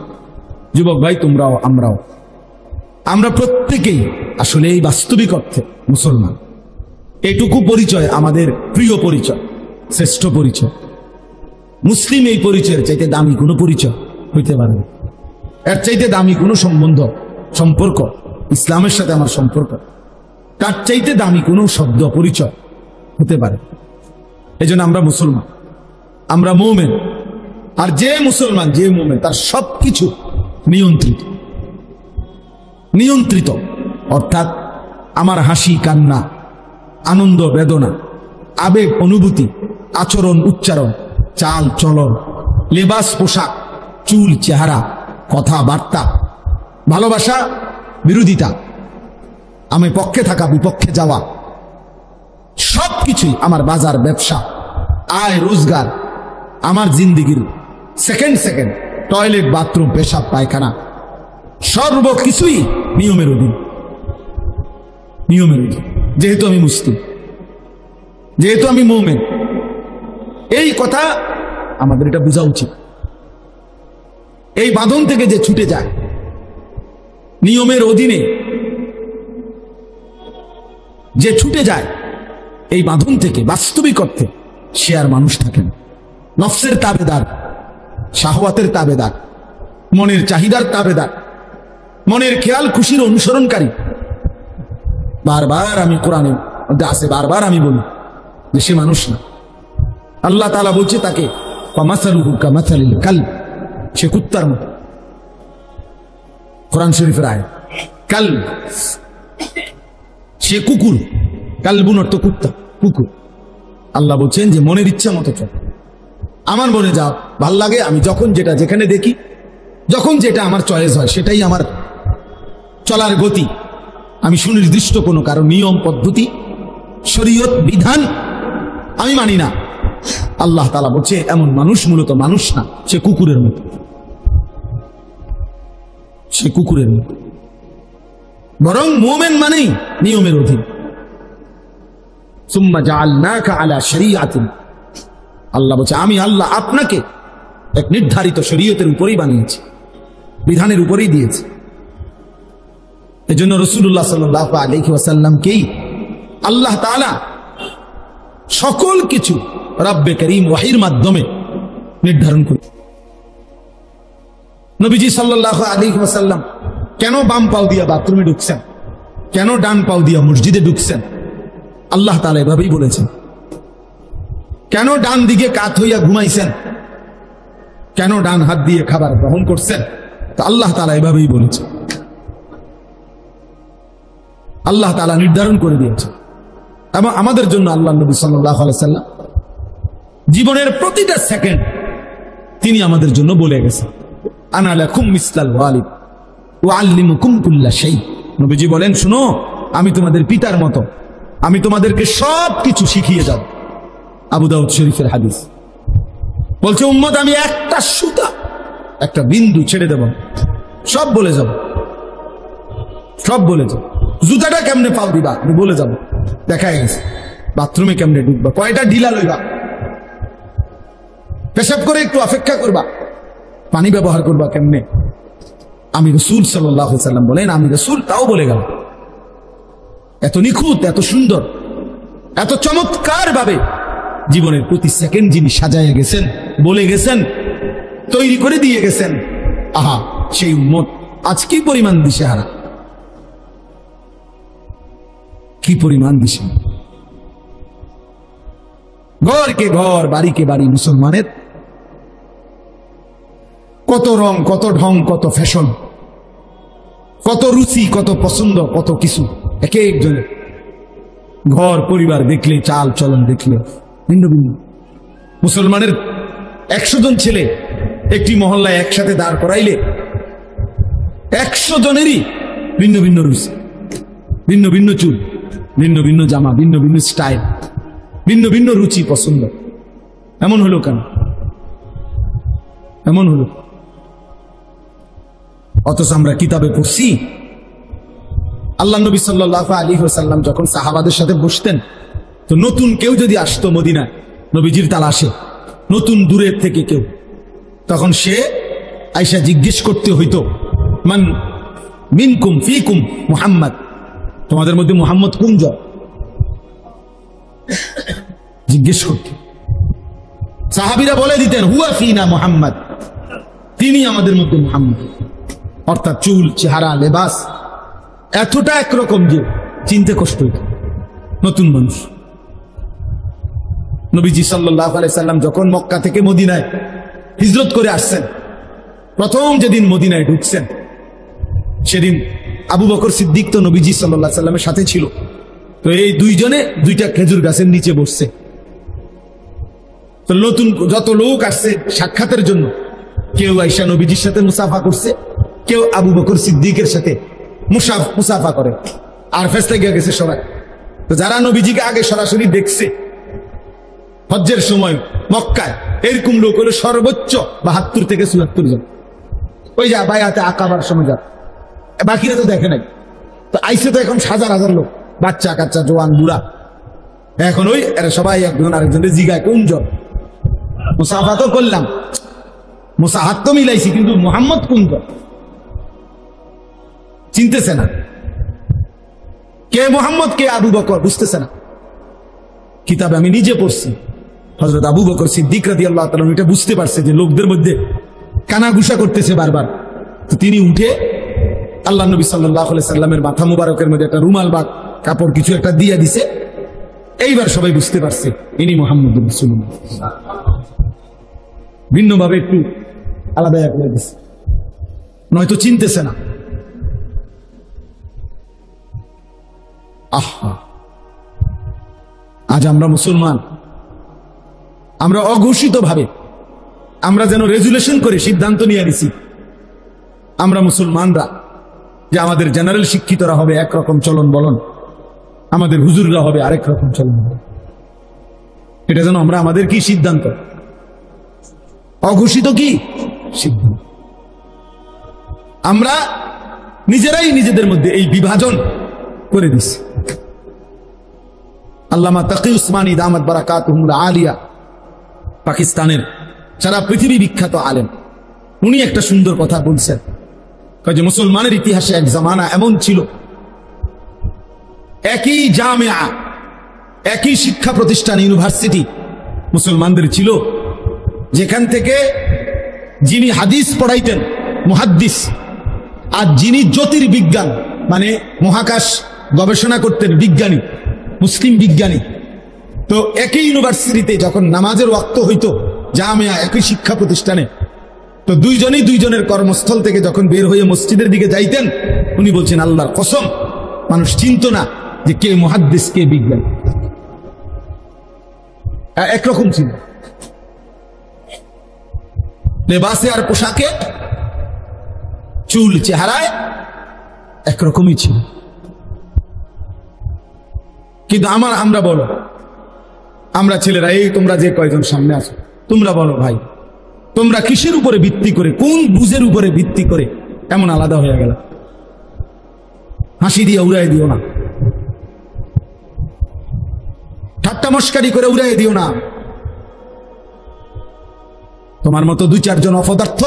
যুবক ভাই তোমরাও আমরাও, আমরা প্রত্যেকেই আসলে এই বাস্তবিক অর্থে মুসলমান। এটুকু পরিচয় আমাদের প্রিয় পরিচয়, শ্রেষ্ঠ পরিচয়। মুসলিম এই পরিচয়ের চাইতে দামি কোনো পরিচয় হইতে পারে না। এর চাইতে দামি কোনো সম্পর্ক ইসলামের সাথে আমার সম্পর্ক, তার চাইতে দামি কোনো শব্দ পরিচয় হতে পারে। এই জন্য আমরা মুসলমান, আমরা মুমিন। আর যে মুসলমান, যে মুমিন, তার সবকিছু নিয়ন্ত্রিত। নিয়ন্ত্রিত অর্থাৎ আমার হাসি কান্না, আনন্দ বেদনা, আবেগ অনুভূতি, আচরণ উচ্চারণ, চাল চলন, লেবাস পোশাক, চুল চেহারা, কথাবার্তা, ভালোবাসা বিরোধিতা, আমি পক্ষে থাকা বিপক্ষে যাওয়া, সবকিছুই আমার বাজার ব্যবসা, আয় রোজগার, আমার জিন্দিগির সেকেন্ড সেকেন্ড টয়লেট বাথরুম পেশাব পায়খানা সর্বকিছুই নিয়মের অধীন। নিয়মের অধীন, যেহেতু আমি মুসলিম, যেহেতু আমি মুমিন। এই কথা আমাদের এটা বোঝা উচিত। এই বাঁধন থেকে যে ছুটে যায় নিয়মের অধীনে, যে ছুটে যায় এই বাঁধন থেকে, বাস্তবিক অর্থে সে আর মানুষ থাকেন। নফসের তাবেদার, শাহওয়াতের তাবেদার, মনের চাহিদার তাবেদার, মনের খেয়াল খুশির অনুসরণকারী। বারবার আমি কোরআনে আছে, বারবার আমি বলি যে সে মানুষ না। আল্লাহ তাআলা বলছে তাকে ফামাসালুহু কামাসালিল কালব, সে কুত্তার মতো। কোরআন শরীফের আয়াত, কালব সে কুকুর, কালবুন অর্থ কুত্তা, কুকুর। আল্লাহ বলছেন যে মনের ইচ্ছা মতো চল, আমার মনে যা ভাল লাগে, আমি যখন যেটা যেখানে দেখি, যখন যেটা আমার চয়েস হয় সেটাই আমার চলার গতি। আমি সুনির্দিষ্ট কোনো কারো নিয়ম পদ্ধতি শরীয়ত বিধান আমি মানি না। আল্লাহ তাআলা বলছে এমন মানুষ মূলত মানুষ না, সে কুকুরের মতো, সে কুকুরের মতো। বরং মুমিন মানেই নিয়মের অধীন। সুম্মা জাআলনাকা আলা শরীআতিন, আল্লাহ বলছে আমি আল্লাহ আপনাকে এক নির্ধারিত শরীয়তের উপরেই বানিয়েছি, বিধানের উপরেই দিয়েছি। এজন্য রাসূলুল্লাহ সাল্লাল্লাহু আলাইহি ওয়াসাল্লামকেই আল্লাহ তাআলা সকল কিছু রব্বে করিম ওয়াহির মাধ্যমে নির্ধারণ করে। নবীজি সাল্লাল্লাহু আলাইহি ওয়াসাল্লাম কেন বাম পাও দিয়া বাথরুমে ঢুকছেন, কেন ডান পাও দিয়া মসজিদে ঢুকছেন, আল্লাহ তাআলা এভাবেই বলেছেন। কেন ডান দিকে কাত হইয়া ঘুমাইছেন, কেন ডান হাত দিয়ে খাবার গ্রহণ করছেন, তা আল্লাহ তাআলা এভাবেই বলেছেন। আল্লাহ তাআলা নির্ধারণ করে দিয়েছেন। এবং আমাদের জন্য আল্লাহ নবী সাল্লাল্লাহু আলাইহি ওয়াসাল্লাম জীবনের প্রতিটা সেকেন্ড তিনি আমাদের জন্য বলে গেছেন, আনা লাকুম মিসলাল ওয়ালিদ উআল্লিমুকুম কুল্লা শাই। নবীজি বলেন, শুনো, আমি তোমাদের পিতার মতো, আমি তোমাদেরকে সব কিছু শিখিয়ে যাব। আবু দাউদ শরীফের হাদিস। বলছে উম্মত আমি একটা সুতা, একটা বিন্দু ছেড়ে দেব, সব বলে যাব, সব বলে যাব। জুতাটা কেমনে পাও দিবা আমি বলে যাব, দেখা গেছে। বাথরুমে কেমনে ঢুকবা, কয়টা ঢিলা লইবা, পেশাব করে একটু অপেক্ষা করবা, পানি ব্যবহার করবা কেমনে, আমি রাসূল সাল্লাল্লাহু আলাইহি ওয়াসাল্লাম বলেন, আমি রাসূল তাও বলে গেল। এত নিখুঁত, এত সুন্দর, এত চমৎকার ভাবে জীবনের প্রতি সেকেন্ড যিনি সাজায় গেছেন, বলে গেছেন, তৈরি করে দিয়ে গেছেন। আহা, সেই উম্মত আজ কি পরিমাণ দিশেহারা, কি পরিমাণ দিশে। ঘরকে ঘর, বাড়িকে বাড়ি মুসলমানের কত রং, কত ঢং, কত ফ্যাশন, কত রুচি, কত পছন্দ, কত কিছু। এক একজনের ঘর পরিবার দেখলে, চাল চলন দেখলে ভিন্ন ভিন্ন। মুসলমানের 100 জন ছেলে একটি মহল্লায় একসাথে দাঁড় করাইলে 100 জনেরই ভিন্ন ভিন্ন রুচি, ভিন্ন ভিন্ন চুল, ভিন্ন ভিন্ন জামা, ভিন্ন ভিন্ন স্টাইল, ভিন্ন ভিন্ন রুচি পছন্দ। এমন হলো কেন? এমন হলো অথচ আমরা কিতাবে পড়ছি আল্লাহ নবী সাল্লাল্লাহু আলাইহি ওয়াসাল্লাম যখন সাহাবাদের সাথে বসতেন, তো নতুন কেউ যদি আসতো মদিনায় নবীজির তালাশে, নতুন দূরের থেকে কেউ, তখন সে আয়েশা জিজ্ঞেস করতে হইতো, মান মিনকুম ফিকুম মুহাম্মদ, তোমাদের মধ্যে মুহাম্মদ কোন জন? জিজ্ঞেস করতে। সাহাবীরা বলে দিতেন, হুয়া ফিনা মুহাম্মদ, তিনি আমাদের মধ্যে মুহাম্মদ। অর্থাৎ চুল, চেহারা, লেবাস এতটা একরকম যে চিনতে কষ্ট হইত। নতুন মানুষ। নবীজি সাল্লাল্লাহু আলাইহি সাল্লাম যখন মক্কা থেকে মদিনায় হিজরত করে আসছেন, প্রথম যেদিন মদিনায় ঢুকছেন, সেদিন আবু বকর সিদ্দিক তো নবীজি সাল্লাল্লাহু আলাইহি সাল্লামের সাথে ছিল। তো এই দুইজনে দুইটা খেজুর গাছের নিচে বসছে। তো নতুন যত লোক আসছে সাক্ষাতের জন্য, কেউ আয়েশা নবীজির সাথে মুসাফা করছে, কেউ আবু বকর সিদ্দিকের সাথে মুসাফা করে, আর ফেরেশতা গিয়ে গেছে সবাই। তো যারা নবীজিকে আগে সরাসরি দেখছে হজ্জের সময় মক্কায়, এরকম লোক হলো সর্বোচ্চ 72 থেকে 74 জন। ওই যা বায়াতে আকাবার সময় যা, বাকিরা তো দেখে নাই। তো আইসে তো এখন হাজার হাজার লোক, বাচ্চা কাচ্চা, জোয়ান বুড়া। এখন ওই এরা সবাই একজন আরেকজনের জিগায় কোন জন? মুসাফা তো করলাম, মুসাহাত তো মিলাইছি, কিন্তু মুহাম্মদ কোন জন চিনতেছে না। কে মুহাম্মদ, কে আবু বকর বুঝতেছে না। কিতাবে আমি নিজে পড়ছি, হযরত আবু বকর সিদ্দিক রাদিয়াল্লাহু তাআলা এটা বুঝতে পারছে যে লোকদের মধ্যে কানাঘুষা করতেছে বারবার। তো তিনি উঠে আল্লাহ নবী সাল্লাল্লাহু আলাইহি সাল্লামের মাথা মুবারকের মধ্যে একটা রুমাল বা কাপড় কিছু একটা দিয়ে দিছে। এইবার সবাই বুঝতে পারছে ইনি মুহাম্মদুর রাসূলুল্লাহ। ভিন্নভাবে একটু আলাদা করে দিছে, নয়তো চিনতেছে না। আহা, আজ আমরা মুসলমান, আমরা অঘোষিত ভাবে আমরা যেন রেজুলেশন করে সিদ্ধান্ত নিয়ে নিছি, আমরা মুসলমানরা, যে আমাদের জেনারেল শিক্ষিতরা হবে একরকম চলন বলন, আমাদের হুজুররা হবে আরেক রকম চলন বলন। এটা যেন আমরা আমাদের কি সিদ্ধান্ত, অঘোষিত কি সিদ্ধান্ত। আমরা নিজেরাই নিজেদের মধ্যে এই বিভাজন করে দিছি। আল্লামা তাকি উসমানী দামাত বারাকাতুহুল আলিয়া, পাকিস্তানের সারা পৃথিবী বিখ্যাত আলেম, উনি একটা সুন্দর কথা বলছেন যে মুসলমানের ইতিহাসে এক জামানা এমন ছিল, একই জামিয়া, একই শিক্ষা প্রতিষ্ঠান, ইউনিভার্সিটি মুসলমানদের ছিল, যেখান থেকে যিনি হাদিস পড়াইতেন মুহাদ্দিস, আর যিনি জ্যোতির্বিজ্ঞান মানে মহাকাশ গবেষণা করতেন বিজ্ঞানী, মুসলিম বিজ্ঞানী। তো একই ইউনিভার্সিটিতে যখন নামাজের ওয়াক্ত হইতো, জামিয়া একই শিক্ষা প্রতিষ্ঠানে, তো দুইজনই দুইজনের কর্মস্থল থেকে যখন বের হয়ে মসজিদের দিকে যাইতেন, উনি বলছেন আল্লাহর কসম, মানুষ চিনত না যে কে মুহাদ্দিস কে বিজ্ঞানী, একরকম ছিল। লেবাসে আর পোশাকে, চুল চেহারায় একরকমই ছিল। কিন্তু আমরা বলো, আমরা ছেলেরা, এই তোমরা যে কয়জন সামনে আছো, তোমরা বলো ভাই, তোমরা কিসের উপরে ভিত্তি করে, কোন বুঝের উপরে ভিত্তি করে এমন আলাদা হয়ে গেল? হাসি দিয়ে উড়াই দিও না, ঠাট্টা মস্কারি করে উড়াই দিও না। তোমার মতো 2-4 জন অপদার্থ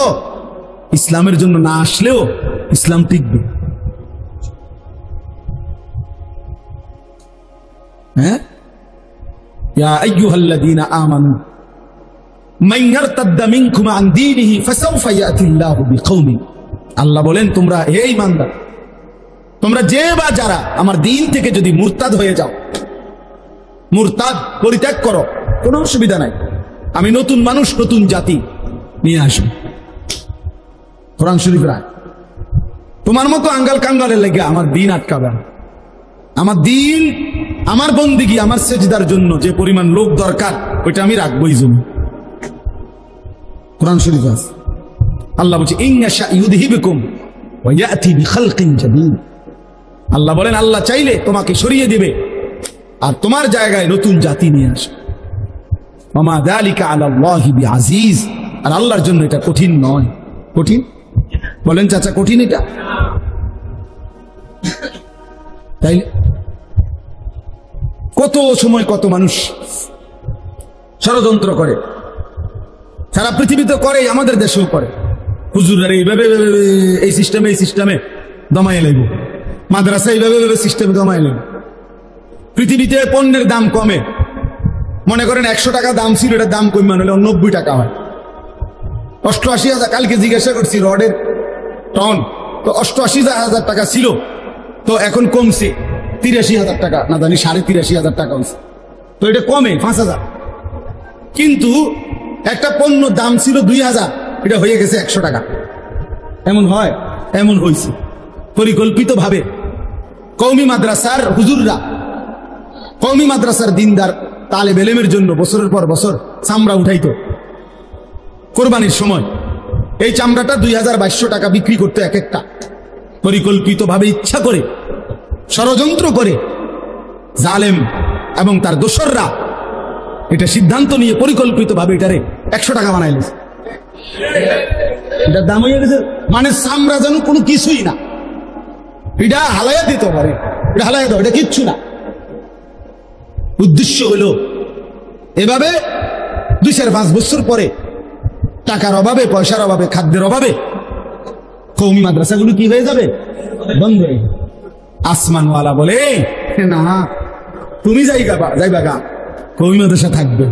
ইসলামের জন্য না আসলেও ইসলাম টিকবে। হ্যাঁ, ইয়া আইয়ুহাল্লাযীনা আমানু মান ইয়ারতাদ্দা মিনকুম আন দীনিহি ফাসাউফা ইয়াতিল্লাহু বিকওমিন, আল্লাহ বলেন তোমরা হে ঈমানদার, তোমরা যে বা যারা আমার দিন থেকে যদি মুরতাদ হয়ে যাও, মুরতাদ পরিত্যাগ করো, কোনো অসুবিধা নাই, আমি নতুন মানুষ, নতুন জাতি নিয়ে আসব। কোরআন শরীফ রায়, তোমার মতো আঙ্গাল কাঙ্গালের লেগে আমার দিন আটকাবে না। আমার দিন, আমার বন্দিগি, আমার সেজদার জন্য যে পরিমাণ লোক দরকার ওইটা আমি রাখবোই জন্য। কোরআন শরীফ আছে, আল্লাহ বলছে ইন্নাশা ইউযহিবকুম ওয়া ইয়াতি বিখালকিন জাদীদ। আল্লাহ বলেন আল্লাহ চাইলে তোমাকে সরিয়ে দিবে আর তোমার জায়গায় নতুন জাতি নিয়ে আসবে। ওয়া মা যালিকা আলাল্লাহি বিআজিজ। আর আল্লাহর জন্য এটা কঠিন নয়। কঠিন বলেন চাচা, কঠিন এটা? তাই কত সময় কত মানুষ ষড়যন্ত্র করে, সারা পৃথিবীতে করে, আমাদের দেশেও করে। হুজুররা এইভাবে এই সিস্টেমে দমাই লাগবে, মাদ্রাসা এইভাবে সিস্টেমে দমাই লাগবে। পৃথিবীতে পণ্যের দাম কমে, মনে করেন 100 টাকা দাম ছিল, এটার দাম কমে হলে 90 টাকা হয়। 88,000, কালকে জিজ্ঞাসা করছি রডের টন, তো 88,000 টাকা ছিল, তো এখন কমছে 83,000 টাকা, না জানি 83,500 টাকা হয়েছে। তো এটা কমে 5,000। কিন্তু একটা পণ্য দাম ছিল 2,000, এটা হয়ে গেছে 100 টাকা। এমন হয়? এমন হয়েছে পরিকল্পিতভাবে। কওমি মাদ্রাসার হুজুররা, কওমি মাদ্রাসার দিনদার তালেব ইলমের জন্য বছরের পর বছর চামড়া উঠাইতো কোরবানির সময়। এই চামড়াটা 2,200 টাকা বিক্রি করতে এক একটা, পরিকল্পিতভাবে, ইচ্ছা করে, ষড়যন্ত্র করে জালেম এবং তার দোসররা এটা সিদ্ধান্ত নিয়ে পরিকল্পিতভাবে এটারে 100 টাকা বানাইলে। এটার দাম হয়ে গেছে, মানে চামড়া যেন কোনো কিছুই না, এটা হালাইয়া দিতে পারে, এটা হালাইয়া দাও, এটা কিচ্ছু না। উদ্দেশ্য হলো এভাবে 2-4-5 বছর পরে টাকার অভাবে, পয়সার অভাবে, খাদ্যের অভাবে কওমি মাদ্রাসাগুলো কি হয়ে যাবে? বন্ধ হয়ে যাবে। আসমানওয়ালা বলে না, তুমি যাইবা গা, কওমি মাদ্রাসা থাকবে,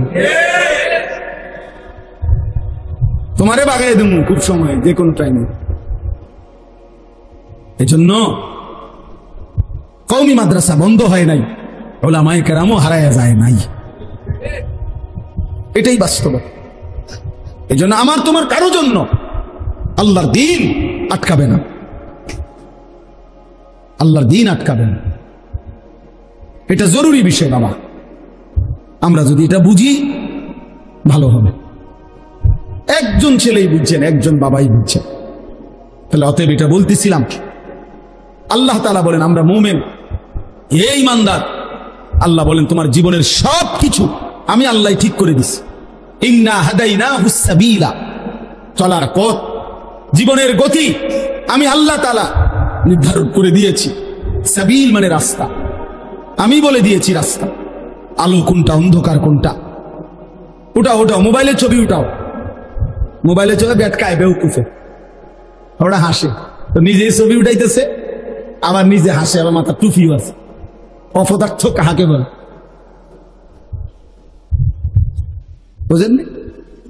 তোমারে বাগাই দেবো খুব সময়, যে কোনো টাইমে। এজন্য কওমি মাদ্রাসা বন্ধ হয় নাই, উলামায়ে কেরামও হারায়া যায় নাই, এটাই বাস্তবতা। এজন্য আমার তোমার কারো জন্য আল্লাহর দ্বীন আটকাবে না, আল্লাহর দ্বীন আটকাবে না। এটা জরুরি বিষয় বাবা। আমরা যদি এটা বুঝি ভালো হবে। একজন ছেলেই বুঝছেন, একজন বাবাই বুঝছেন। তাহলে অতএব এটা বলতেছিলাম, আল্লাহ তাআলা বলেন আমরা মুমিন, এই ইমানদার। আল্লাহ বলেন তোমার জীবনের সব কিছু আমি আল্লাহ ঠিক করে দিছি। ইন্না হাদাইনাহুস সাবিলা, চলার পথ, জীবনের গতি আমি আল্লাহ তাআলা নির্ধারণ করে দিয়েছি। সাবিল মানে রাস্তা, আমি বলে দিয়েছি রাস্তা। আলো কোনটা, অন্ধকার কোনটা, ওটাও মোবাইলের ছবি উঠাও, মোবাইলের ছবি বেটকায় বেউকুফে, ওরা হাসে, তো নিজেই ছবি উঠাইতেছে, আবার নিজে হাসে, আবার মাথা টুপিও আছে। অপদার্থ কাহাকে বলে বুঝেন?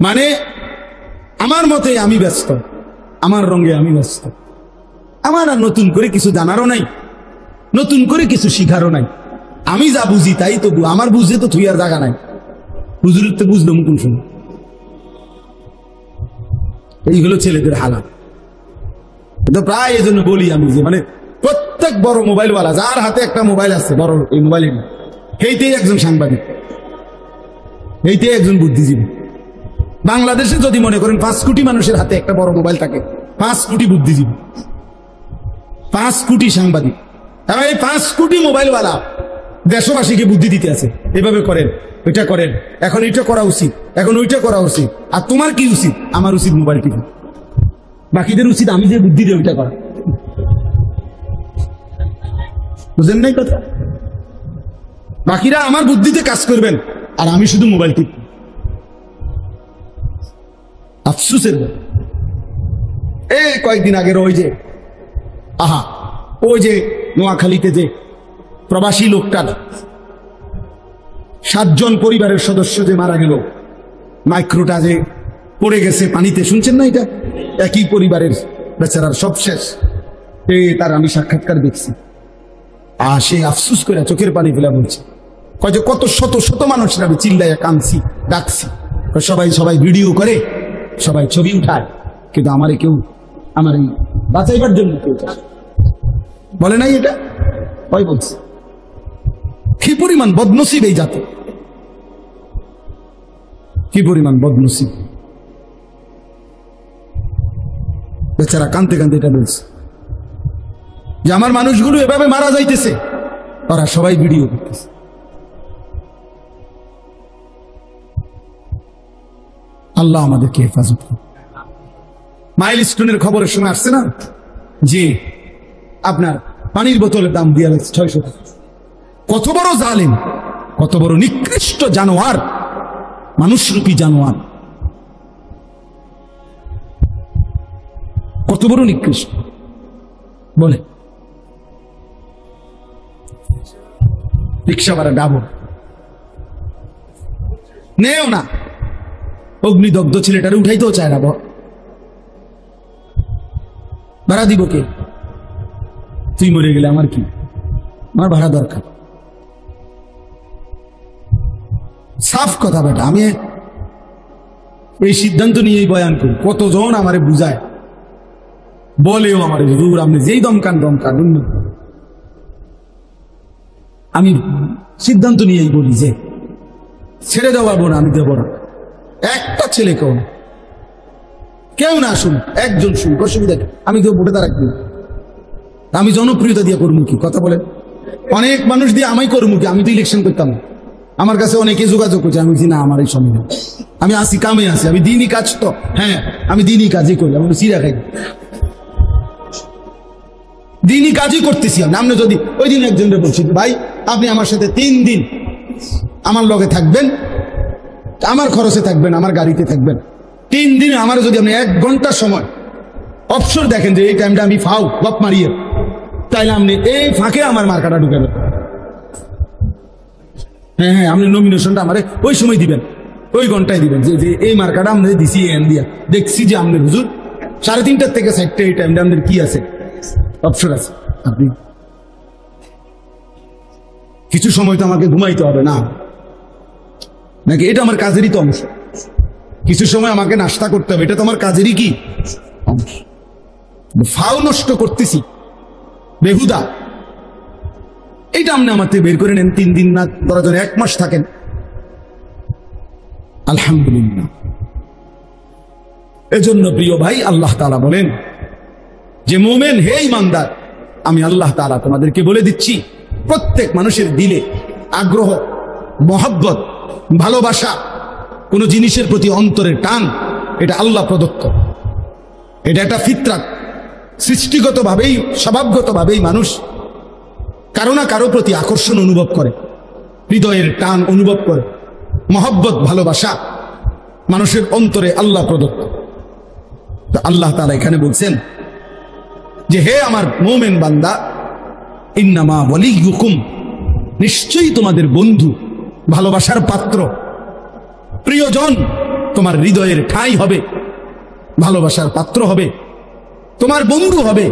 মানে আমার মতে আমি ব্যস্ত, আমার রঙে আমি ব্যস্ত, আমার আর নতুন করে কিছু জানারও নাই, নতুন করে কিছু শিখারও নাই। আমি যা বুঝি তাই তো, আমার বুঝে তো তুই আর জায়গা নাই, হুজুরের তো বুঝলাম কোন সময়। এই হলো ছেলেদের হালাত। তো প্রায় এই জন্য বলি আমি যে মানে প্রত্যেক বড় মোবাইলওয়ালা, যার হাতে একটা মোবাইল আছে বড়, এই মোবাইল সেইটাই একজন সাংবাদিক, এইটাই একজন বুদ্ধিজীবী। বাংলাদেশে যদি মনে করেন 5 কোটি মানুষের হাতে একটা বড় মোবাইল থাকে, 5 কোটি বুদ্ধিজীবী, 5 কোটি সাংবাদিক, এবং এই 5 কোটি মোবাইলওয়ালা দেশবাসীকে বুদ্ধি দিতে আছে, এভাবে করেন, ওইটা করেন, এখন এটা করা উচিত, এখন ওইটা করা উচিত। আর তোমার কি উচিত? আমার উচিত মোবাইল টিপা, বাকিদের উচিত আমি যে বুদ্ধি দিয়ে ওইটা করা। বুঝেন নাই কথা? বাকিরা আমার বুদ্ধিতে কাজ করবেন আর আমি শুধু মোবাইল টিপ। আফসুসের এই কয়েকদিন আগের ওই যে নোয়াখালীতে যে প্রবাসী লোকটার 7 জন পরিবারের সদস্য যে মারা গেল, মাইক্রোটা যে পড়ে গেছে পানিতে, শুনছেন না? এটা একই পরিবারের বেচারার, সব শেষ। তার আমি সাক্ষাৎকার দেখছি, আর সে আফসুস করে চোখের পানি ফেলা বলছে, কত শত শত মানুষরা আমি চিল্লাইয়া কাঁদছি, ডাকছি, সবাই ভিডিও করে, সবাই ছবি উঠায়, কিন্তু আমার এই বাঁচাইবার জন্য কেউ বলে নাই। এটা ওই বলছে কি পরিমাণ বদনসিব এই জাতি, কি পরিমাণ বদনসিব। বেচারা কাঁদতে কাঁদতে এটা বলছে যে আমার মানুষগুলো এভাবে মারা যাইতেছে, ওরা সবাই ভিডিও করতেছে। আল্লাহ আমাদেরকে হেফাজত করুন। মাইলস্টোনের খবরের সময় আসছে না যে আপনার পানির বোতলের দাম দিয়ে 600 টাকা। কত বড় জালিম, কত বড় নিকৃষ্ট জানোয়ার, মানুষরূপী জানোয়ার, কত বড় নিকৃষ্ট বলে। রিক্সা ভাড়া ডাবল নেও না, অগ্নিদগ্ধ ছেলেটারে উঠাইতেও চায় না, ভাড়া দিব কে? তুই মরে গেলে আমার কি, আমার ভাড়া দরকার। সাফ কথা বেটা, আমি এই সিদ্ধান্ত নিয়েই বয়ান করি। কতজন আমারে বুঝায়, বলেও আমার হুজুর আপনি যেই দমকান দমকান, আমি সিদ্ধান্ত নিয়েই বলি যে ছেড়ে দেওয়া বোন আমি দেবো না। একটা ছেলে কেউ না শুন, একজন শুন, অসুবিধা নেই, আমি কেউ ভোটে দাঁড়াচ্ছি, আমি জনপ্রিয়তা দিয়ে করবো কি? কথা বলেন, অনেক মানুষ দিয়ে আমি করবো কি? আমি তো ইলেকশন করতাম, আমার কাছে অনেকে যোগাযোগ করছে, আমি বলছি না আমার এই সময় না, আমি আসি কামে আসি, আমি দিনই কাজ তো, হ্যাঁ আমি দিনই কাজই করি, আমি চিরা খাই, দিনই কাজই করতেছি। আপনি যদি ওই দিন একজনকে বলছি ভাই আপনি আমার সাথে 3 দিন আমার লগে থাকবেন, আমার খরচে থাকবেন, আমার গাড়িতে থাকবেন, 3 দিনে আমার যদি আপনি 1 ঘন্টা সময় অবসর দেখেন যে এই টাইমটা আমি ফাও গপ মারিয়ে, তাইলে আপনি এই ফাঁকে আমার মার্কাটা ঢুকাবেন। হ্যাঁ হ্যাঁ, আপনি নমিনেশনটা আমার ওই সময় দিবেন, ওই ঘন্টায় দিবেন যে এই মার্কাটা আমাদের দিছি এন দিয়া, দেখছি যে আপনি হুজুর 3:30 থেকে 4টা এই টাইমটা আমাদের কি আছে, অবসর আছে। আপনি কিছু সময় তো আমাকে ঘুমাইতে হবে না নাকি? এটা আমার কাজেরই তো অংশ। কিছু সময় আমাকে নাস্তা করতে হবে, এটা তো আমার কাজেরই কি অংশ। ফাও নষ্ট করতেছি বেহুদা, এইটা আপনি আমার থেকে বের করে নেন। 3 দিন না, ধরা ধরে 1 মাস থাকেন, আলহামদুলিল্লাহ। এজন্য প্রিয় ভাই, আল্লাহ তাআলা বলেন যে মুমিন হে ঈমানদার, আমি আল্লাহ তাআলা তোমাদেরকে বলে দিচ্ছি, প্রত্যেক মানুষের দিলে আগ্রহ, মহব্বত, ভালোবাসা, কোন জিনিসের প্রতি অন্তরের টান, এটা আল্লাহ প্রদত্ত, এটা একটা ফিতরাত। সৃষ্টিগতভাবেই, স্বভাবগতভাবেই মানুষ কারো না কারো প্রতি আকর্ষণ অনুভব করে, হৃদয়ের টান অনুভব করে, মহব্বত, ভালোবাসা মানুষের অন্তরে আল্লাহ প্রদত্ত। তো আল্লাহ তাআলা এখানে বলছেন যে হে আমার মুমিন বান্দা, ইন্নামা ওয়ালিয়ুকুম, নিশ্চয়ই তোমাদের বন্ধু, ভালোবাসার পাত্র, প্রিয়জন, তোমার হৃদয়ের ঠাঁই হবে, ভালোবাসার পাত্র হবে, তোমার বন্ধু হবে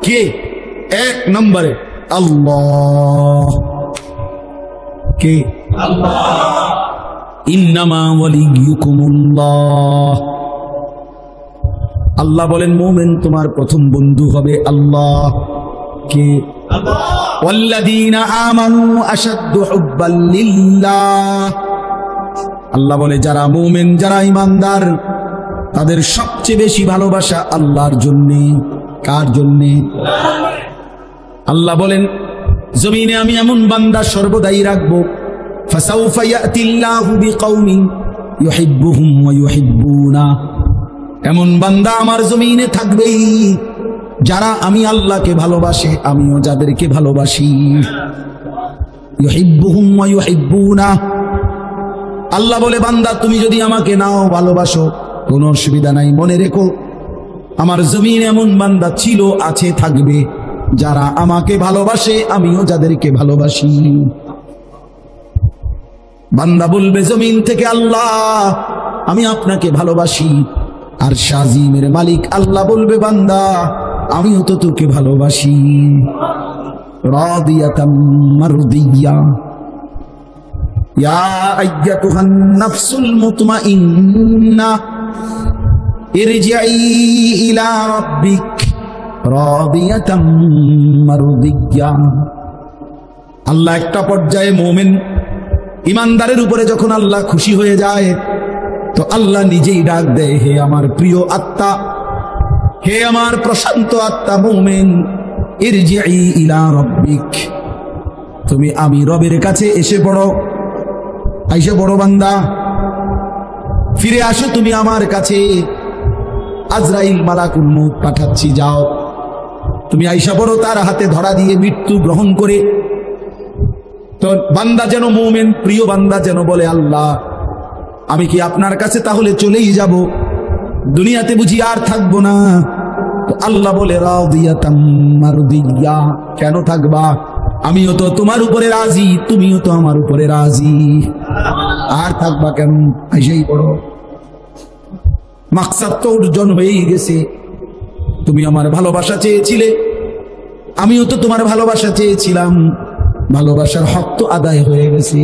কে? 1 নম্বরে আল্লাহ। কে? আল্লাহ। ইন্নামা ওয়ালিয়ুকুমুল্লাহ। আল্লাহ বলেন মুমিন তোমার প্রথম বন্ধু হবে আল্লাহ। কে? আল্লাহ। ওয়াল্লাযীনা আমানু আশাদ্দু হুব্বাল লিল্লাহ। আল্লাহ বলে যারা মুমিন, যারা ঈমানদার, তাদের সবচেয়ে বেশি ভালোবাসা আল্লাহর জন্য। কার জন্য? আল্লাহ বলেন জমিনে আমি এমন বান্দা সর্বদাই রাখবো, ফাসাউফা ইয়াতিল্লাহু বিকওমিন ইউহিব্বুহুম ওয়া ইউহিব্বুনা। এমন বান্দা আমার জমিনে থাকবেই যারা আমি আল্লাহকে ভালোবাসে, আমিও যাদেরকে ভালোবাসি। ইউহিব্বুহুম ওয়া ইউহিব্বুনা। আল্লাহ বলে বান্দা তুমি যদি আমাকে নাও, ভালোবাসো, কোনো অসুবিধা নাই, মনে রেখো আমার জমিনে এমন বান্দা ছিল, আছে, থাকবে যারা আমাকে ভালোবাসে, আমিও যাদেরকে ভালোবাসি। বান্দা বলবে জমিন থেকে আল্লাহ আমি আপনাকে ভালোবাসি, আর শাজিমের মালিক আল্লাহ বলবে বান্দা আমিও তো তোকে ভালোবাসি। রাদিয়াতাম মারদিয়া। ইয়া আইয়াতুহান নাফসুল মুতমাইন্না ইরজিই ইলা রাব্বিক রাদিয়াতাম মারদিয়া। আল্লাহ একটা পর্যায়ে মুমিন ইমানদারের উপরে যখন আল্লাহ খুশি হয়ে যায়, তো আল্লাহ নিজেই ডাক দেয়, হে আমার প্রিয় আত্মা, হে আমার প্রশান্ত আত্মা মুমিন, ইরজিই ইলা রাব্বিক, তুমি আমি রবের কাছে এসে পড়ো, আইসে বড় বান্দা, ফিরে আসো তুমি আমার কাছে। আজরাইল মালাকুল মউত পাঠাচ্ছি, যাও তুমি আইসা পড়ো তার হাতে ধরা দিয়ে মৃত্যু গ্রহণ করে। তো বান্দা যেন মুমিন প্রিয় বান্দা যেন বলে, আল্লাহ আমি কি আপনার কাছে তাহলে চলেই যাব, দুনিয়াতে বুঝি আর থাকবো না? তো আল্লাহ বলে, রাদিয়াতাম মারদিয়া, কেন থাকবা, আমিও তো তোমার উপরে রাজি, তুমিও তো আমার উপরে রাজি, আর থাকবা কেন? আইসাই পড়ো, মাকসাদ তো অর্জন হয়েই গেছে। তুমি আমার ভালোবাসা চেয়েছিলে, আমিও তো তোমার ভালোবাসা চেয়েছিলাম, ভালোবাসার হক তো আদায় হয়ে গেছে।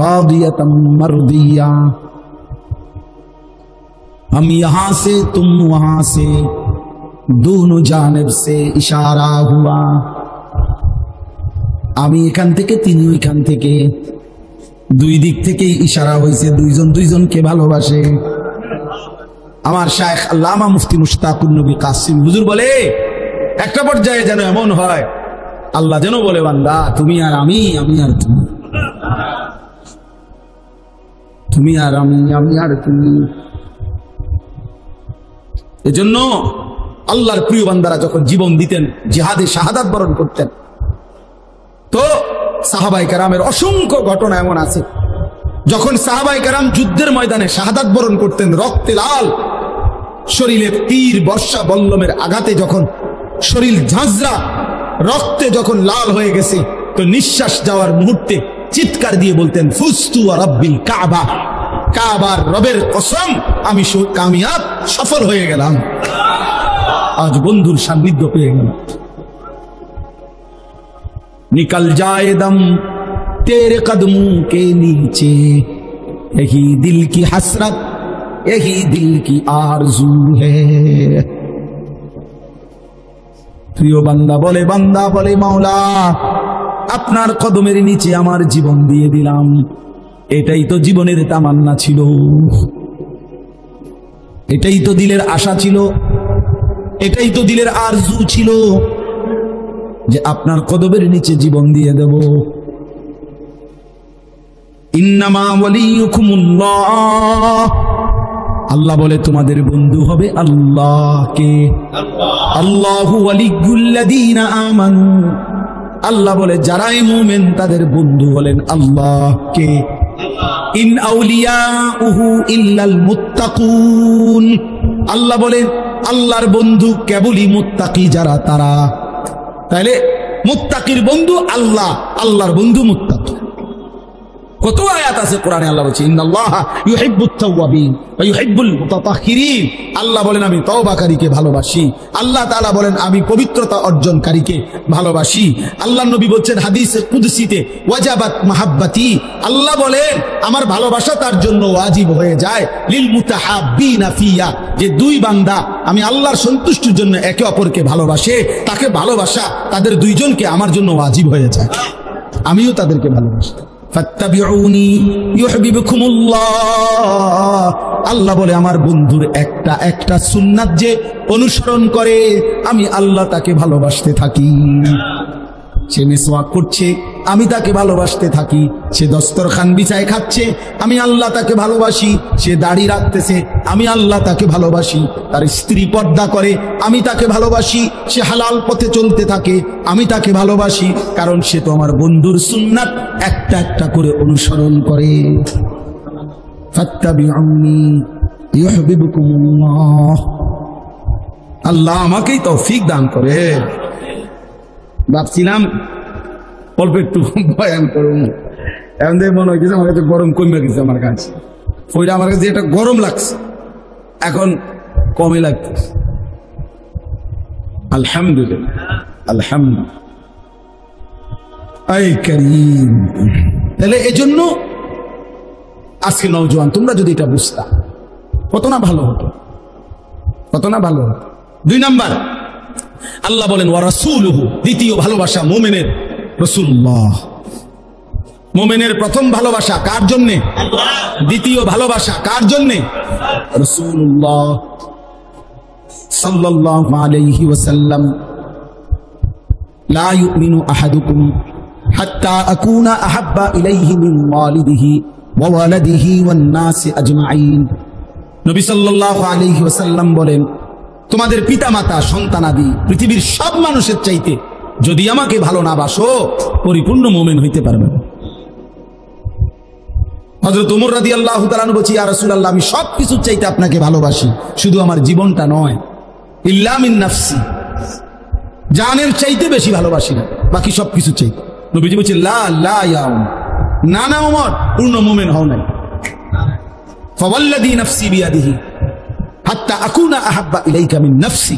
রাদিয়াতাম মারদিয়া, हम यहां से तुम वहां से, दोनों जानिब से इशारा हुआ, আমি এখান থেকে তিনি ওইখান থেকে, দুই দিক থেকেই ইশারা হয়েছে, দুইজন দুইজনকে ভালোবাসে। আমার শায়েখ আল্লামা মুফতি মুশতাকুর নবী কাসিম হুজুর বলে, একটা পর্যায়ে যেন এমন হয় আল্লাহ যেন বলে, বান্দা তুমি আর আমি, আমি আর তুমি, তুমি আর আমি, আমি আর তুমি। এজন্য আল্লাহর প্রিয় বান্দারা যখন জীবন দিতেন, জিহাদে শাহাদাত বরণ করতেন, তো সাহাবায়ে কেরামের অসংখ্য ঘটনা এমন আছে, যখন সাহাবায়ে কেরাম যুদ্ধের ময়দানে শাহাদাত বরণ করতেন, রক্তে লাল, শরীরে তীর বর্ষা বল্লমের আঘাতে যখন শরীর ঝাঁঝরা, রক্তে যখন লাল হয়ে গেছে, তো নিঃশ্বাস যাওয়ার মুহূর্তে চিৎকার দিয়ে বলতেন, ফুস্তু ওয়া রাব্বিল কাবা, কাবার রবের কসম আমি কামিয়াব, সফল হয়ে গেলাম, আজ বন্ধুর সান্নিধ্য পেয়ে গেলাম। निकल जाए दम तेरे कदमों के नीचे, यही दिल की हसरत, यही दिल की आरज़ू है। প্রিয় বান্দা বলে, মাওলা আপনার কদমের নিচে আমার জীবন দিয়ে দিলাম, এটাই তো জীবনের তামান্না ছিল, এটাই তো দিলের আশা ছিল, এটাই তো দিলের আরজু ছিল, যে আপনার কদমের নিচে জীবন দিয়ে দেব। ইন্নামা ওয়ালিয়ুকুমুল্লাহ, আল্লাহ বলে তোমাদের বন্ধু হবে আল্লাহকে। আল্লাহু ওয়ালিয়ুল্লাযীনা আমানু, আল্লাহ বলে যারাই মুমিন তাদের বন্ধু হলেন আল্লাহকে। ইন আউলিয়াউহু ইল্লাল মুত্তাকুন, আল্লাহ বলেন আল্লাহর বন্ধু কেবলই মুত্তাকি যারা, তারা। তাহলে মুত্তাকির বন্ধু আল্লাহ, আল্লাহর বন্ধু মুত্তাকি। কত আয়াত আছে কোরআনে, আল্লাহ বলছে ইন্নাল্লাহা ইউহিব্বুত তাওয়াবিন ওয়া ইউহিব্বুল মুতাতাহহিরিন, আল্লাহ বলেন আমি তওবাকারীকে ভালোবাসি, আল্লাহ তাআলা বলেন আমি পবিত্রতা অর্জনকারীকে ভালোবাসি। আল্লাহর নবী বলছেন হাদিসে কুদসিতে, ওয়াজাবাত মাহাব্বাতি, আল্লাহ বলেন আমার ভালোবাসা তার জন্য ওয়াজিব হয়ে যায়, লিল মুতাহাব্বিনা ফিয়া, যে দুই বান্দা আমি আল্লাহর সন্তুষ্টির জন্য একে অপরকে ভালোবাসে, তাকে ভালোবাসা তাদের দুইজনকে আমার জন্য ওয়াজিব হয়ে যায়, আমিও তাদেরকে ভালোবাসি। ফাত্তাবিউনি ইউহিব্বুকুমুল্লাহ, আল্লাহ বলে আমার বন্ধুর একটা একটা সুন্নাত যে অনুসরণ করে, আমি আল্লাহ তাকে ভালোবাসতে থাকি। সে মিসওয়াক করছে, আমি তাকে ভালোবাসতে থাকি। সে দস্তরখান বিছায় খাচ্ছে, আমি আল্লাহ তাকে ভালোবাসি। সে দাড়ি রাখতেছে, আমি আল্লাহ তাকে ভালোবাসি। তার স্ত্রী পর্দা করে, আমি তাকে ভালোবাসি। সে হালাল পথে চলতে থাকে, আমি তাকে ভালোবাসি, কারণ সে তো আমার বন্ধুর সুন্নাত একটা একটা করে অনুসরণ করে। ফাত্তাবিউনি ইউহিব্বুকুমুল্লাহ, আল্লাহ আমাকেই তৌফিক দান করে। ভাবছিলাম অল্প একটু বয়ান করুন, এখন দেখে মনে হয়েছে আমার কাছে গরম কমে গেছে, আমার কাছে ওইটা আমার কাছে এটা গরম লাগছে, এখন কমে লাগতেছে। আলহামদুলিল্লাহ, আলহামদুলিল্লাহ। এই কারীম, তাহলে এজন্য আজকে নওজোয়ান তোমরা যদি এটা বুঝতা কত না ভালো হতো, কত না ভালো হতো। 2 নাম্বার, আল্লাহ বলেন ওয়া রাসূলুহু, দ্বিতীয় ভালোবাসা মুমিনের রাসূলুল্লাহ। মুমিনের প্রথম ভালোবাসা কার জন্য? দ্বিতীয় ভালোবাসা কার জন্য? রাসূলুল্লাহ সাল্লাল্লাহু আলাইহি ওয়াসাল্লাম। লা ইউমিনু আহাদুকুম হাত্তা আকুনা আহাব্বা ইলাইহি মিন ওয়ালিদিহি ওয়া ওয়ালাদিহি ওয়ান নাসি আজমাইন। নবী সাল্লাল্লাহু আলাইহি ওয়াসাল্লাম বলেন, তোমাদের পিতামাতা সন্তানাদি পৃথিবীর সব মানুষের চাইতে যদি আমাকে ভালো না বাসো, পরিপূর্ণ মুমিন হইতে পারবে না। হযরত ওমর রাদিয়াল্লাহু তাআলা বলছি, ইয়া রাসূলুল্লাহ, আমি সবকিছুর চাইতে আপনাকে ভালোবাসি, শুধু আমার জীবনটা নয়। ইল্লা মিন নাফসি, জানের চাইতে বেশি ভালোবাসি না, বাকি সবকিছু চাইতে। নবীজি বলছেন লা লা ইয়া ওমর, না না ওমর, পূর্ণ মুমিন হও নাই। ফাওয়াল্লাযী নাফসি বিয়াদিহি হাত্তা আকুনা আহাব্বা ইলাইকা মিন নাফসি,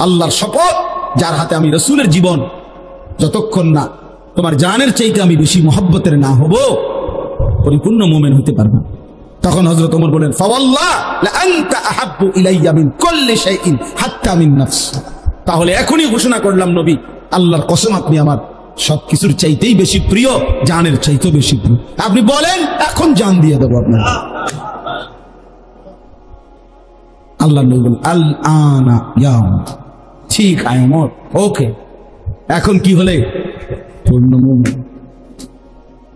আল্লাহর শপথ, যার হাতে আমি রাসূলের জীবন, যতক্ষণ না তোমার জানের চাইতে আমি বেশি মহব্বতের না হব, পরিপূর্ণ মুমিন হতে পারবে। তখন হযরত ওমর বলেন, ফাওয়াল্লাহ লা আনতা আহাব্বু ইলাইয়া মিন কুল্লি শাইইন হাত্তা মিন নাফসি। তাহলে এখনই ঘোষণা করলাম নবী, আল্লাহর কসম, আপনি আমার সবকিছুর চাইতেই বেশি প্রিয়, জানের চাইতেও বেশি প্রিয়। আপনি বলেন, এখন জান দিয়ে দেবো আপনার। আল্লাহ বলবেন আল আনা ইয়া ওমর, ঠিক আয় ওমর, ওকে, এখন কি হলে পূর্ণ মুমিন।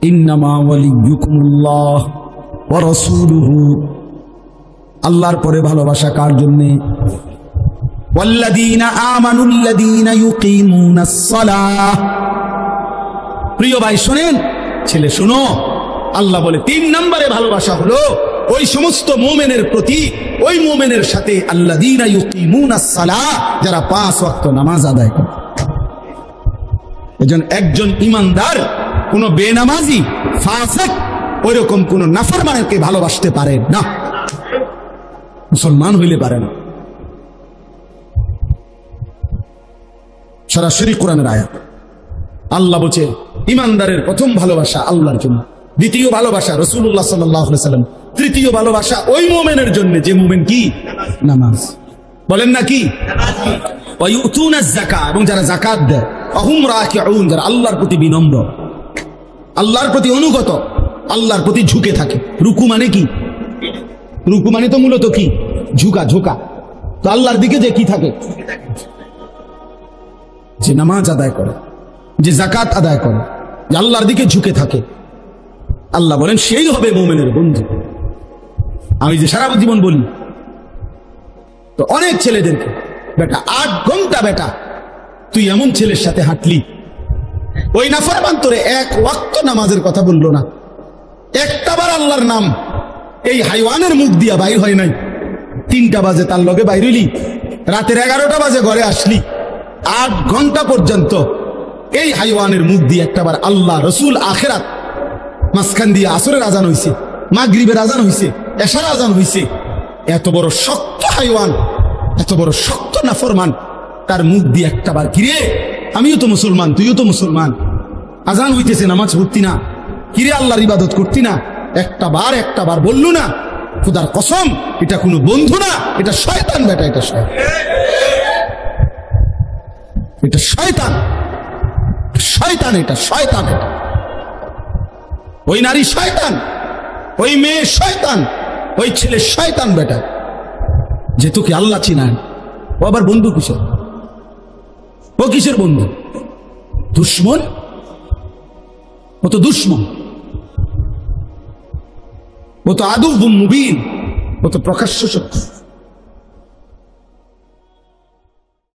ইন্নামা ওয়ালিয়ুকুমুল্লাহ ওয়া রাসূলুহু, আল্লাহর পরে ভালোবাসা কার জন্য? ওয়াল্লাযীনা আমানুল্লাযীনা ইউকিমুনাস সালাহ। প্রিয় ভাই শোনেন, ছেলে শোনো, আল্লাহ বলে 3 নম্বরে ভালোবাসা হলো ওই সমস্ত মুমিনের প্রতি, ওই মুমিনের সাথে আল্লাযীনা ইউকিমুনাস সালাহ, যারা 5 ওয়াক্ত নামাজ আদায় করে। এজন্য একজন ইমানদার কোন বেনামাজি, ফাসিক, ওইরকম কোন নাফরমানকে ভালোবাসতে পারে না, মুসলমান হইলে পারে না। সরাসরি কোরআনের আয়াত। আল্লাহ বলছে ইমানদারের প্রথম ভালোবাসা আল্লাহর জন্য, দ্বিতীয় ভালোবাসা রাসূলুল্লাহ সাল্লাল্লাহু আলাইহি ওয়াসাল্লাম, তৃতীয় ভালোবাসা ওই মুমিনের জন্য যে মুমিন কি নামাজ বলেন না কি, ওয়া ইউতুনাজ যাকাত, এবং যারা যাকাত দেয়, আহুম রাকিউন, যারা আল্লাহর প্রতি বিনম্র, আল্লাহর প্রতি অনুগত, আল্লাহর প্রতি ঝুঁকে থাকে। রুকু মানে কি? রুকু মানে তো মূলত কি? ঝুঁকা, ঝোঁকা। তো আল্লাহর দিকে যে কি থাকে, যে নামাজ আদায় করে, যে যাকাত আদায় করে, যে আল্লাহর দিকে ঝুঁকে থাকে, আল্লাহ বলেন সেই হবে মুমিনের বন্ধু। আমি যে সারা জীবন বলি তো অনেক ছেলেদেরকে, বেটা 8 ঘন্টা বেটা তুই এমন ছেলের সাথে হাঁটলি, ওই নাফরমান তোরে 1 ওয়াক্ত নামাজের কথা বললো না, একটাবার আল্লাহর নাম এই হাইওয়ানের মুখ দিয়া বাইর হয় নাই। 3টা বাজে তার লগে বাইরিলি, রাতের 11টা বাজে ঘরে আসলি, 8 ঘন্টা পর্যন্ত এই হাইওয়ানের মুখ দিয়ে একটাবার আল্লাহ, রসুল, আখেরাত, মাঝখান দিয়ে আসরের আজান হইছে, মাগরিবের আজান হইছে, এশার আজান হইছে। এত বড় শক্ত হাইওয়ান, এত বড় শক্ত নাফরমান, তার মুখ দিয়ে একটাবার কিরে আমিও তো মুসলমান, তুইও তো মুসলমান, আজান হইতেছে, নামাজ পড়তি না, কিরে আল্লাহর ইবাদত করতি না, একটাবার বললু না? খোদার কসম, এটা কোনো বন্ধু না, এটা শয়তান বেটা, এটা শয়তান, এটা শয়তান, শয়তান, এটা শয়তান। এটা ওই নারী শয়তান, ওই মেয়ে শয়তান, ওই ছেলে শয়তান বেটা, যে তোকে আল্লাহ চিনান। ও আবার বন্ধু কিসের? ও কিসের বন্ধু? দুশ্মন। ও তো দুশ্মন, ও তো আদুউম মুবিন, ও তো প্রকাশ্য শত্রু।